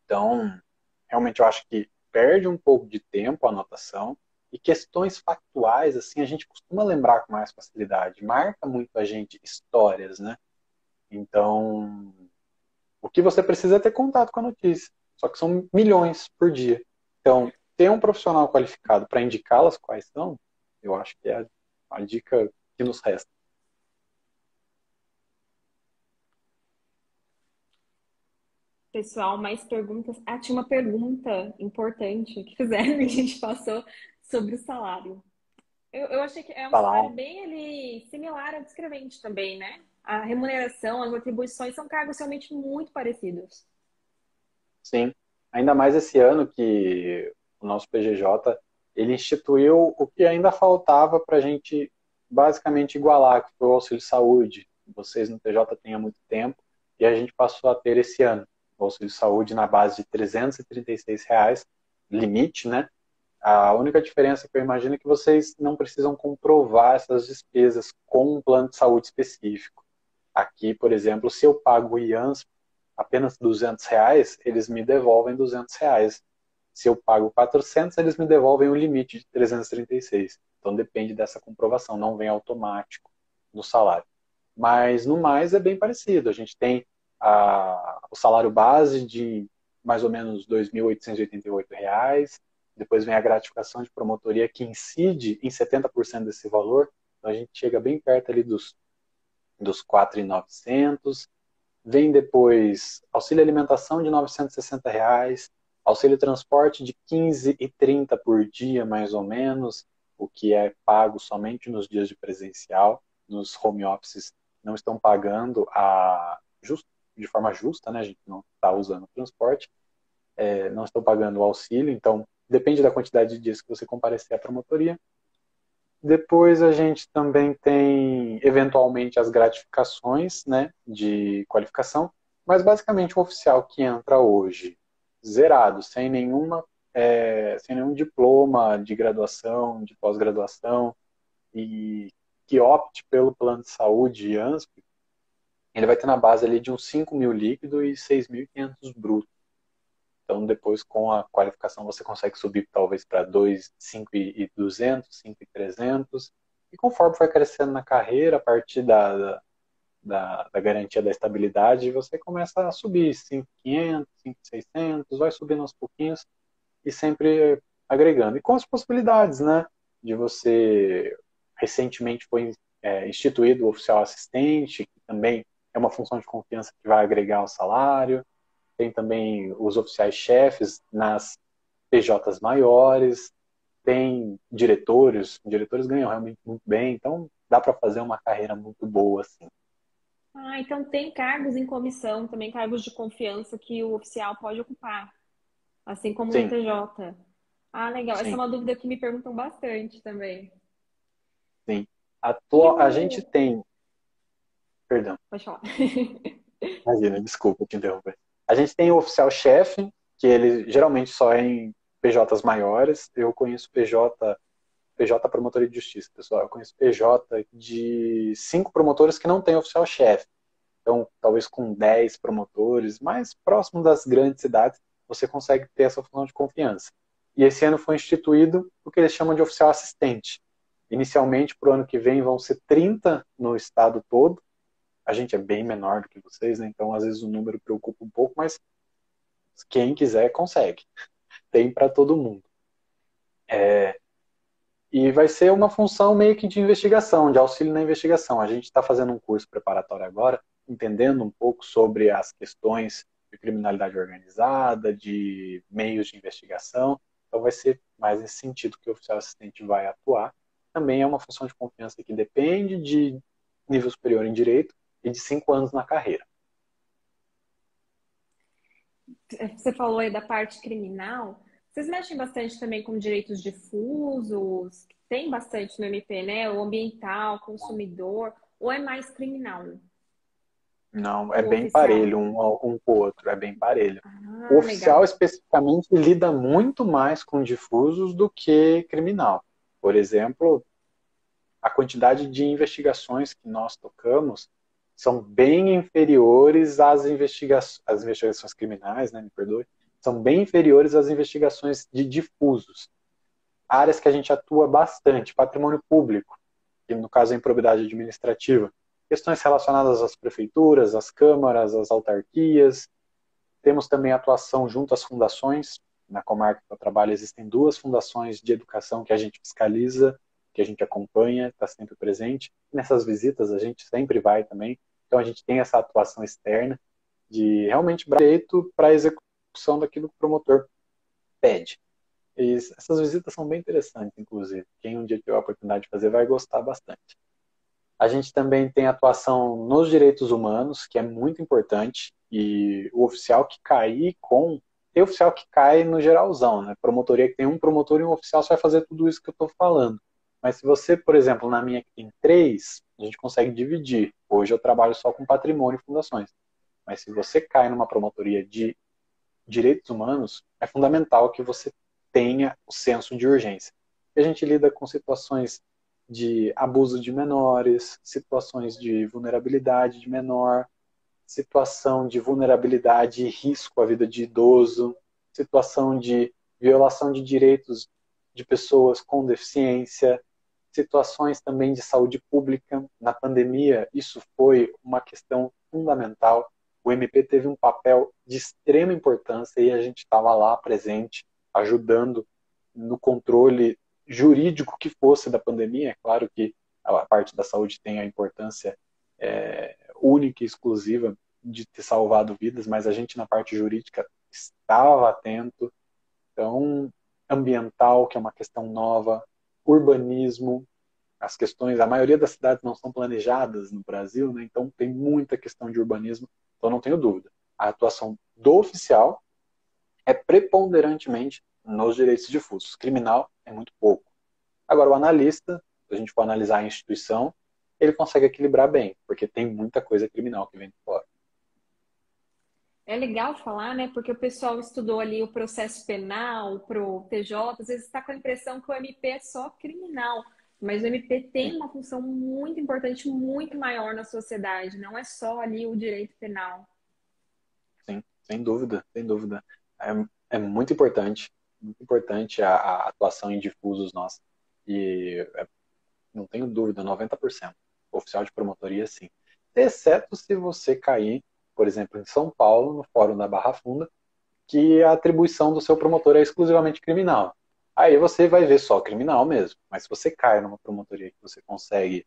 Então, realmente eu acho que perde um pouco de tempo a anotação e questões factuais, assim, a gente costuma lembrar com mais facilidade. Marca muito a gente histórias, né? Então, o que você precisa é ter contato com a notícia. Só que são milhões por dia. Então, ter um profissional qualificado para indicá-las quais são, eu acho que é a dica que nos resta. Pessoal, mais perguntas? Ah, tinha uma pergunta importante que fizeram que a gente passou sobre o salário. Eu achei que é um salário Falar, bem ali, similar ao do escrevente também, né? A remuneração, as atribuições são cargos realmente muito parecidos. sim. Ainda mais esse ano que o nosso PGJ, ele instituiu o que ainda faltava para a gente basicamente igualar, que foi o auxílio saúde. Vocês no PJ têm há muito tempo, e a gente passou a ter esse ano o auxílio saúde na base de R$ 336, limite, né? A única diferença que eu imagino é que vocês não precisam comprovar essas despesas com um plano de saúde específico. Aqui, por exemplo, se eu pago o IANS apenas R$ 200, eles me devolvem R$ 200. Se eu pago 400, eles me devolvem o limite de 336. Então depende dessa comprovação, não vem automático no salário. Mas no mais é bem parecido. A gente tem o salário base de mais ou menos R$ 2.888. Depois vem a gratificação de promotoria que incide em 70% desse valor. Então a gente chega bem perto ali dos 4.900. Vem depois auxílio alimentação de R$ 960, auxílio transporte de 15,30 por dia, mais ou menos, o que é pago somente nos dias de presencial. Nos home offices não estão pagando de forma justa, né? A gente não está usando o transporte, não estão pagando o auxílio, então depende da quantidade de dias que você comparecer à promotoria. Depois a gente também tem, eventualmente, as gratificações, né, de qualificação, mas basicamente o oficial que entra hoje, zerado, sem nenhum diploma de graduação, de pós-graduação, e que opte pelo plano de saúde e ANSP, ele vai ter na base ali de uns 5 mil líquido e 6.500 bruto. Então, depois, com a qualificação, você consegue subir talvez para 2, 5.200, 5.300. E conforme for crescendo na carreira, a partir da garantia da estabilidade, você começa a subir 5.500, 5.600, vai subindo aos pouquinhos e sempre agregando. E com as possibilidades, né? De você, recentemente foi instituído o oficial assistente, que também é uma função de confiança que vai agregar ao salário. Tem também os oficiais chefes nas PJs maiores, tem diretores ganham realmente muito bem, então dá para fazer uma carreira muito boa assim. Ah, então tem cargos em comissão, também cargos de confiança que o oficial pode ocupar, assim como no Sim, PJ. Ah, legal. Essa é sim, uma dúvida que me perguntam bastante também. sim. E A gente o. tem, perdão, Pode falar. imagina, desculpa te interromper. A gente tem o oficial chefe, que ele geralmente só é em PJs maiores. Eu conheço PJ Promotoria de Justiça, pessoal. Eu conheço PJ de 5 promotores que não tem oficial chefe. Então, talvez com 10 promotores, mais próximo das grandes cidades, você consegue ter essa função de confiança. E esse ano foi instituído o que eles chamam de oficial assistente. Inicialmente, para o ano que vem, vão ser 30 no estado todo. A gente é bem menor do que vocês, né? Então às vezes o número preocupa um pouco, mas quem quiser consegue. Tem para todo mundo. E vai ser uma função meio que de investigação, de auxílio na investigação. A gente está fazendo um curso preparatório agora, entendendo um pouco sobre as questões de criminalidade organizada, de meios de investigação. Então vai ser mais nesse sentido que o oficial assistente vai atuar. Também é uma função de confiança que depende de nível superior em direito e de 5 anos na carreira. Você falou aí da parte criminal. Vocês mexem bastante também com direitos difusos? Tem bastante no MP, né? O ambiental, consumidor, ou é mais criminal, Não, é o bem oficial? parelho um com o outro, é bem parelho. O Ah, oficial legal. especificamente lida muito mais com difusos do que criminal. Por exemplo, a quantidade de investigações que nós tocamos são bem inferiores às investigações criminais, né, me perdoe, são bem inferiores às investigações de difusos. Áreas que a gente atua bastante, patrimônio público, que no caso é improbidade administrativa, questões relacionadas às prefeituras, às câmaras, às autarquias. Temos também atuação junto às fundações. Na comarca que eu trabalho existem 2 fundações de educação que a gente fiscaliza, que a gente acompanha, está sempre presente. Nessas visitas a gente sempre vai também. Então a gente tem essa atuação externa de realmente direito para a execução daquilo que o promotor pede. Essas visitas são bem interessantes, inclusive. Quem um dia tiver a oportunidade de fazer vai gostar bastante. A gente também tem atuação nos direitos humanos, que é muito importante, e o oficial que cair com... Tem oficial que cai no geralzão, né? Promotoria que tem um promotor e um oficial, você vai fazer tudo isso que eu estou falando. Mas se você, por exemplo, na minha que tem 3, a gente consegue dividir. Hoje eu trabalho só com patrimônio e fundações. Mas se você cai numa promotoria de direitos humanos, é fundamental que você tenha o senso de urgência. E a gente lida com situações de abuso de menores, situações de vulnerabilidade de menor, situação de vulnerabilidade e risco à vida de idoso, situação de violação de direitos de pessoas com deficiência, situações também de saúde pública. Na pandemia, isso foi uma questão fundamental. O MP teve um papel de extrema importância e a gente estava lá presente, ajudando no controle jurídico que fosse da pandemia. É claro que a parte da saúde tem a importância única e exclusiva de ter salvado vidas, mas a gente na parte jurídica estava atento. Então, ambiental, que é uma questão nova, urbanismo, as questões, a maioria das cidades não são planejadas no Brasil, né? Então tem muita questão de urbanismo, então não tenho dúvida. A atuação do oficial é preponderantemente nos direitos difusos. Criminal é muito pouco. Agora, o analista, se a gente for analisar a instituição, ele consegue equilibrar bem, porque tem muita coisa criminal que vem de fora. É legal falar, né? Porque o pessoal estudou ali o processo penal, pro TJ, às vezes está com a impressão que o MP é só criminal, mas o MP tem Sim, uma função muito importante, muito maior na sociedade, não é só ali o direito penal. sim, sem dúvida, sem dúvida. É muito importante a atuação em difusos nossa. E não tenho dúvida, 90%. Oficial de promotoria, sim. Exceto se você cair, por exemplo, em São Paulo, no Fórum da Barra Funda, que a atribuição do seu promotor é exclusivamente criminal. Aí você vai ver só criminal mesmo. Mas se você cai numa promotoria que você consegue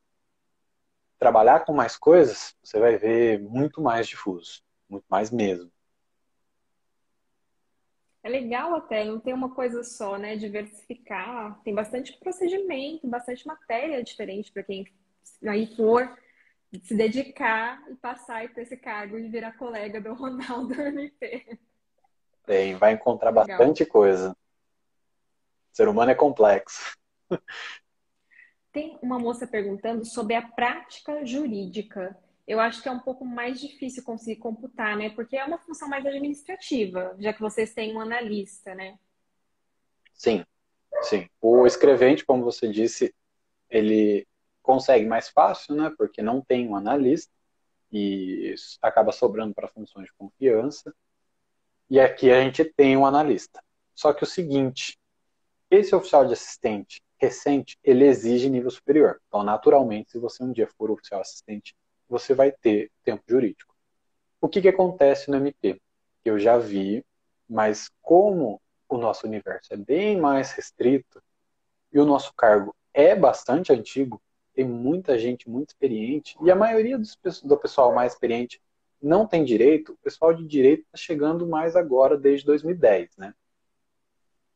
trabalhar com mais coisas, você vai ver muito mais difuso. Muito mais mesmo. É legal até, não tem uma coisa só, né? Diversificar, tem bastante procedimento, bastante matéria diferente para quem aí for se dedicar e passar por esse cargo de virar colega do Ronaldo MP. Tem, vai encontrar Legal. bastante coisa. O ser humano é complexo. Tem uma moça perguntando sobre a prática jurídica. Eu acho que é um pouco mais difícil conseguir computar, né? Porque é uma função mais administrativa, já que vocês têm um analista, né? Sim, sim. O escrevente, como você disse, ele consegue mais fácil, né? Porque não tem um analista e isso acaba sobrando para funções de confiança. E aqui a gente tem um analista. Só que o seguinte, esse oficial de assistente recente, ele exige nível superior. Então, naturalmente, se você um dia for oficial assistente, você vai ter tempo jurídico. O que acontece no MP? Eu já vi, mas como o nosso universo é bem mais restrito e o nosso cargo é bastante antigo, tem muita gente muito experiente, e a maioria do pessoal mais experiente não tem direito, o pessoal de direito está chegando mais agora, desde 2010, né?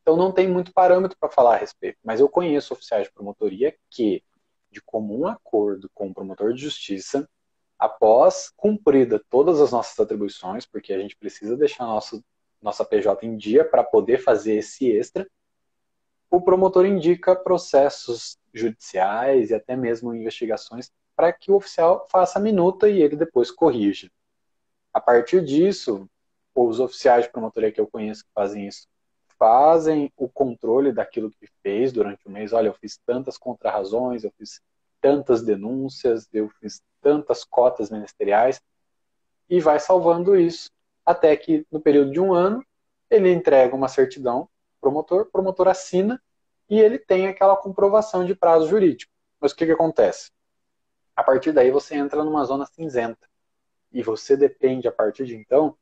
Então não tem muito parâmetro para falar a respeito, mas eu conheço oficiais de promotoria que, de comum acordo com o promotor de justiça, após cumprida todas as nossas atribuições, porque a gente precisa deixar nossa PJ em dia para poder fazer esse extra, o promotor indica processos judiciais e até mesmo investigações para que o oficial faça a minuta e ele depois corrija. A partir disso, os oficiais de promotoria que eu conheço que fazem isso fazem o controle daquilo que fez durante o mês. Olha, eu fiz tantas contrarrazões, eu fiz tantas denúncias, eu fiz tantas cotas ministeriais e vai salvando isso até que no período de um ano ele entrega uma certidão promotor, o promotor assina e ele tem aquela comprovação de prazo jurídico. Mas o que acontece? A partir daí você entra numa zona cinzenta e você depende a partir de então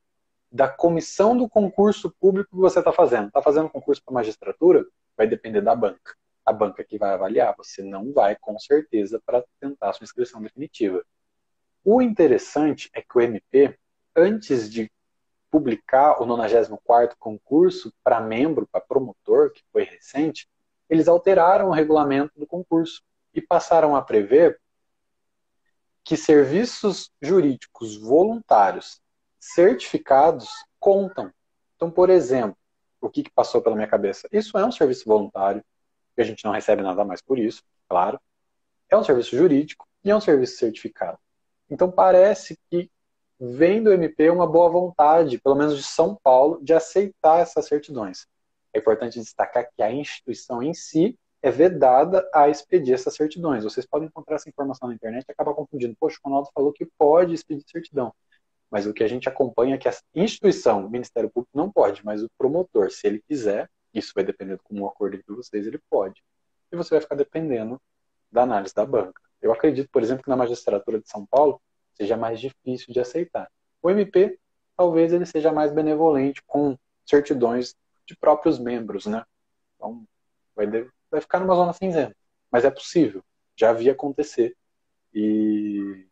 da comissão do concurso público que você está fazendo. Está fazendo concurso para magistratura? Vai depender da banca. A banca que vai avaliar. Você não vai, com certeza, para tentar a sua inscrição definitiva. O interessante é que o MP, antes de publicar o 94º concurso para membro, para promotor, que foi recente, eles alteraram o regulamento do concurso e passaram a prever que serviços jurídicos voluntários certificados contam. Então, por exemplo, o que passou pela minha cabeça? Isso é um serviço voluntário, que a gente não recebe nada mais por isso, claro. É um serviço jurídico e é um serviço certificado. Então, parece que vem do MP uma boa vontade, pelo menos de São Paulo, de aceitar essas certidões. É importante destacar que a instituição em si é vedada a expedir essas certidões. Vocês podem encontrar essa informação na internet e acabar confundindo. Poxa, o Ronaldo falou que pode expedir certidão. Mas o que a gente acompanha é que a instituição, o Ministério Público, não pode, mas o promotor, se ele quiser, isso vai depender com um acordo entre vocês, ele pode. E você vai ficar dependendo da análise da banca. Eu acredito, por exemplo, que na magistratura de São Paulo seja mais difícil de aceitar. O MP, talvez ele seja mais benevolente com certidões de próprios membros, né? Então, vai ficar numa zona cinzenta. Mas é possível. Já vi acontecer. E,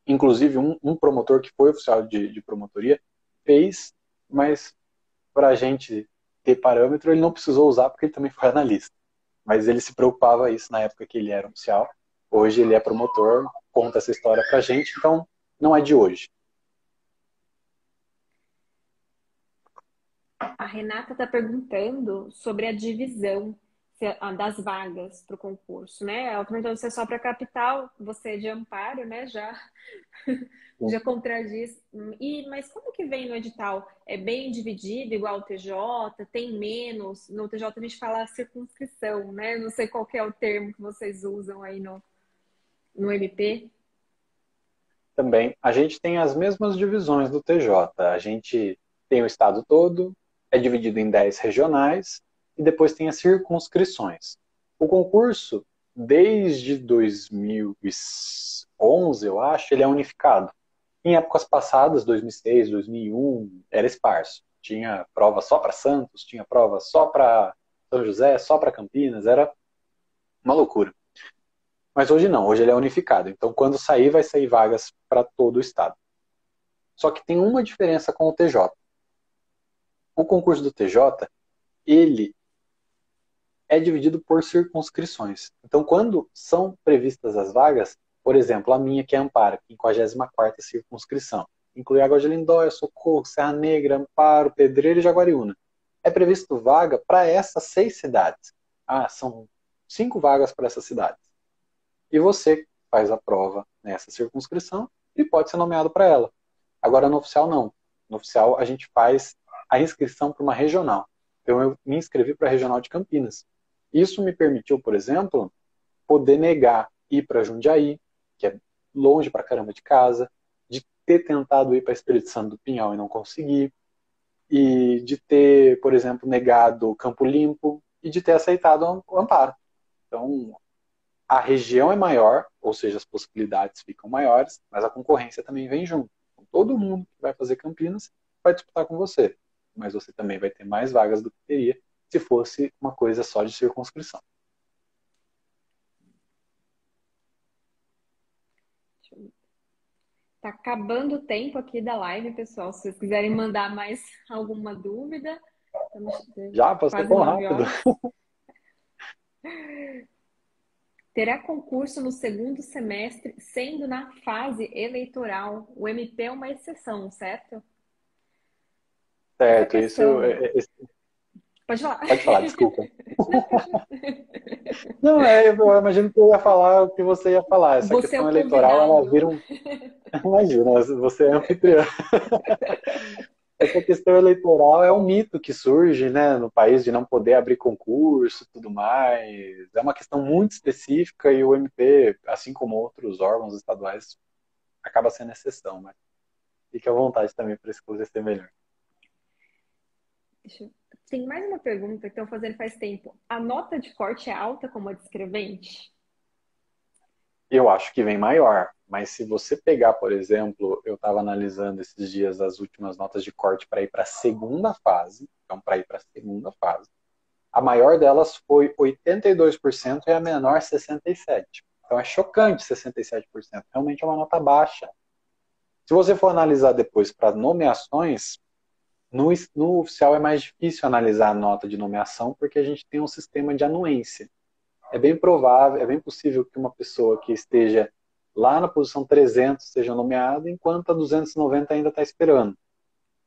inclusive, um promotor que foi oficial de promotoria fez, mas para a gente ter parâmetro, ele não precisou usar porque ele também foi analista. Mas ele se preocupava isso na época que ele era oficial. Hoje ele é promotor, conta essa história pra gente, então não é de hoje. A Renata está perguntando sobre a divisão das vagas para o concurso, né? Ela comentou que você é só para capital, você é de Amparo, né? Já contradiz. Mas como que vem no edital? É bem dividido, igual o TJ? Tem menos? No TJ a gente fala circunscrição, né? Não sei qual que é o termo que vocês usam aí no MP. Também, a gente tem as mesmas divisões do TJ. A gente tem o estado todo, é dividido em 10 regionais, e depois tem as circunscrições. O concurso, desde 2011, eu acho, ele é unificado. Em épocas passadas, 2006, 2001, era esparso. Tinha prova só para Santos, tinha prova só para São José, só para Campinas, era uma loucura. Mas hoje não, hoje ele é unificado. Então, quando sair, vai sair vagas para todo o estado. Só que tem uma diferença com o TJ. O concurso do TJ, ele é dividido por circunscrições. Então, quando são previstas as vagas, por exemplo, a minha que é Amparo, 54ª circunscrição, inclui Água de Lindóia, Socorro, Serra Negra, Amparo, Pedreira e Jaguariúna. É previsto vaga para essas 6 cidades. São 5 vagas para essas cidades. E você faz a prova nessa circunscrição e pode ser nomeado para ela. Agora, no oficial, não. No oficial, a gente faz a inscrição para uma regional. Então, eu me inscrevi para a regional de Campinas. Isso me permitiu, por exemplo, poder negar ir para Jundiaí, que é longe pra caramba de casa, de ter tentado ir para Espírito Santo do Pinhal e não conseguir, e de ter, por exemplo, negado Campo Limpo e de ter aceitado o Amparo. Então, a região é maior, ou seja, as possibilidades ficam maiores, mas a concorrência também vem junto. Então, todo mundo que vai fazer Campinas vai disputar com você, mas você também vai ter mais vagas do que teria se fosse uma coisa só de circunscrição. Tá acabando o tempo aqui da live, pessoal. Se vocês quiserem mandar mais alguma dúvida, Já passou quase tão 9 rápido. horas. Terá concurso no segundo semestre, sendo na fase eleitoral. O MP é uma exceção, certo? Essa Certo, questão. Pode falar. Pode falar, desculpa. Não, pode... Não, eu imagino que eu ia falar o que você ia falar. Essa Você é questão o eleitoral, ela convidado. vira um. Imagina, você é anfitriã. Essa questão eleitoral é um mito que surge, né, no país de não poder abrir concurso e tudo mais. É uma questão muito específica e o MP, assim como outros órgãos estaduais, acaba sendo exceção, mas fique à vontade também para esclarecer melhor. Tem mais uma pergunta que estão fazendo faz tempo. A nota de corte é alta como a de escrevente? Eu acho que vem maior, mas se você pegar, por exemplo, eu estava analisando esses dias as últimas notas de corte para ir para a segunda fase, então para ir para a segunda fase, a maior delas foi 82% e a menor 67%. Então é chocante 67%, realmente é uma nota baixa. Se você for analisar depois para nomeações, no oficial é mais difícil analisar a nota de nomeação, porque a gente tem um sistema de anuência. É bem provável, é bem possível que uma pessoa que esteja lá na posição 300 seja nomeada, enquanto a 290 ainda está esperando.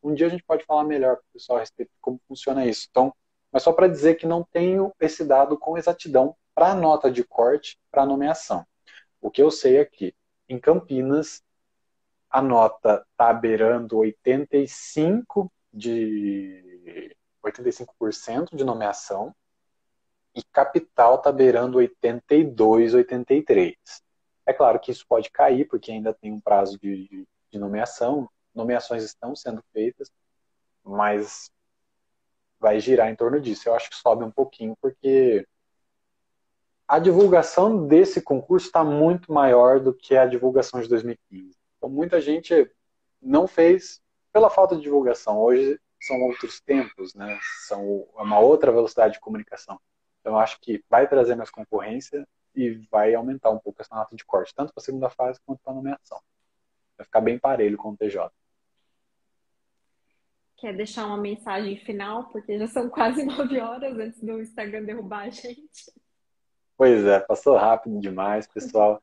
Um dia a gente pode falar melhor para o pessoal a respeito de como funciona isso. Então, mas só para dizer que não tenho esse dado com exatidão para a nota de corte para a nomeação. O que eu sei é que em Campinas a nota está beirando 85% de nomeação e capital está beirando 82, 83. É claro que isso pode cair, porque ainda tem um prazo de nomeação, nomeações estão sendo feitas, mas vai girar em torno disso. Eu acho que sobe um pouquinho, porque a divulgação desse concurso está muito maior do que a divulgação de 2015. Então, muita gente não fez pela falta de divulgação. Hoje são outros tempos, né? São uma outra velocidade de comunicação. Então, eu acho que vai trazer mais concorrência e vai aumentar um pouco essa nota de corte, tanto para a segunda fase quanto para a nomeação. Vai ficar bem parelho com o TJ. Quer deixar uma mensagem final? Porque já são quase 9 horas antes do Instagram derrubar a gente. Pois é, passou rápido demais, pessoal.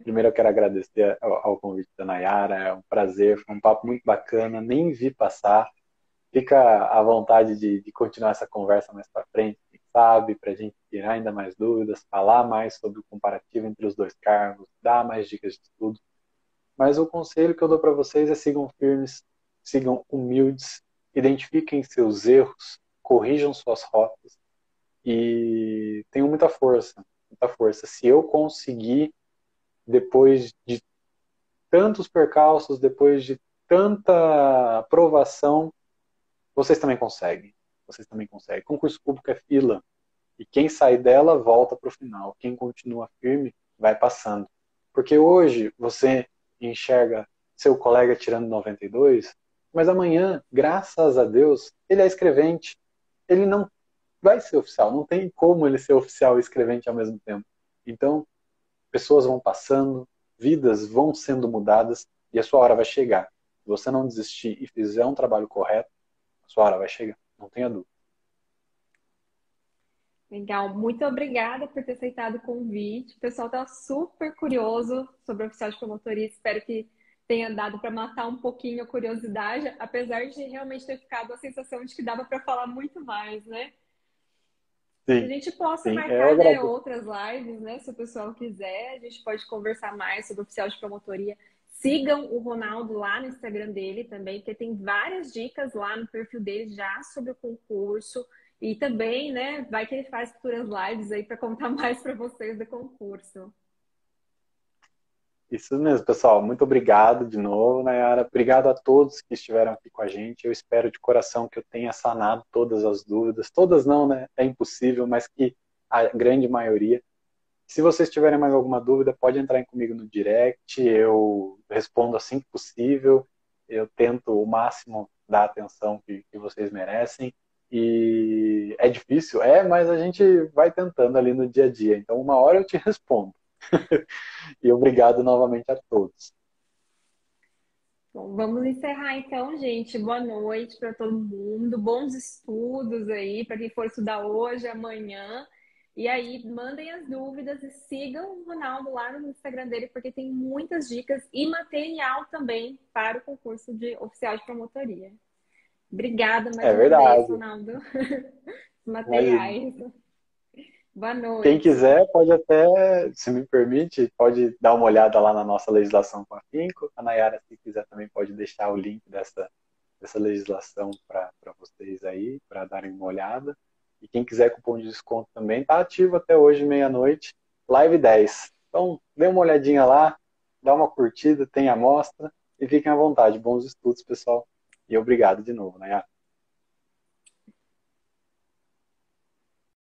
Primeiro eu quero agradecer ao convite da Nayara, é um prazer, foi um papo muito bacana, nem vi passar. Fica à vontade de continuar essa conversa mais para frente, quem sabe, para a gente tirar ainda mais dúvidas, falar mais sobre o comparativo entre os dois cargos, dar mais dicas de estudo. Mas o conselho que eu dou para vocês é sigam firmes, sigam humildes, identifiquem seus erros, corrijam suas rotas e tenham muita força, muita força. Se eu conseguir, depois de tantos percalços, depois de tanta aprovação, vocês também conseguem. Vocês também conseguem. Concurso público é fila. E quem sai dela volta para o final. Quem continua firme vai passando. Porque hoje você enxerga seu colega tirando 92, mas amanhã, graças a Deus, ele é escrevente. Ele não vai ser oficial. Não tem como ele ser oficial e escrevente ao mesmo tempo. Então, pessoas vão passando, vidas vão sendo mudadas e a sua hora vai chegar. Se você não desistir e fizer um trabalho correto, a sua hora vai chegar. Não tenha dúvida. Legal, muito obrigada por ter aceitado o convite. O pessoal está super curioso sobre o oficial de promotoria. Espero que tenha dado para matar um pouquinho a curiosidade, apesar de realmente ter ficado a sensação de que dava para falar muito mais, né? Que a Sim, gente possa sim. Eu marcar, né, agradeço. outras lives, né? Se o pessoal quiser, a gente pode conversar mais sobre o oficial de promotoria. Sigam o Ronaldo lá no Instagram dele também, porque tem várias dicas lá no perfil dele já sobre o concurso. E também, né, vai que ele faz futuras lives aí para contar mais para vocês do concurso. Isso mesmo, pessoal. Muito obrigado de novo, Nayara. Obrigado a todos que estiveram aqui com a gente. Eu espero de coração que eu tenha sanado todas as dúvidas. Todas não, né? É impossível, mas que a grande maioria. Se vocês tiverem mais alguma dúvida, pode entrar comigo no direct. Eu respondo assim que possível. Eu tento o máximo dar a atenção que vocês merecem. E é difícil? É, mas a gente vai tentando ali no dia a dia. Então, uma hora eu te respondo. E obrigado novamente a todos. Bom, vamos encerrar então, gente. Boa noite para todo mundo. Bons estudos aí para quem for estudar hoje, amanhã. E aí, mandem as dúvidas e sigam o Ronaldo lá no Instagram dele, porque tem muitas dicas e material também para o concurso de oficial de promotoria. Obrigada mais É uma vez, verdade. Ronaldo. Imagina. Materiais. Boa Quem noite. quiser pode até, se me permite, pode dar uma olhada lá na nossa legislação com a Finco. A Nayara, se quiser, também pode deixar o link dessa legislação para vocês aí, para darem uma olhada. E quem quiser cupom de desconto também, está ativo até hoje, meia-noite, live 10. Então, dê uma olhadinha lá, dá uma curtida, tem amostra e fiquem à vontade. Bons estudos, pessoal. E obrigado de novo, Nayara.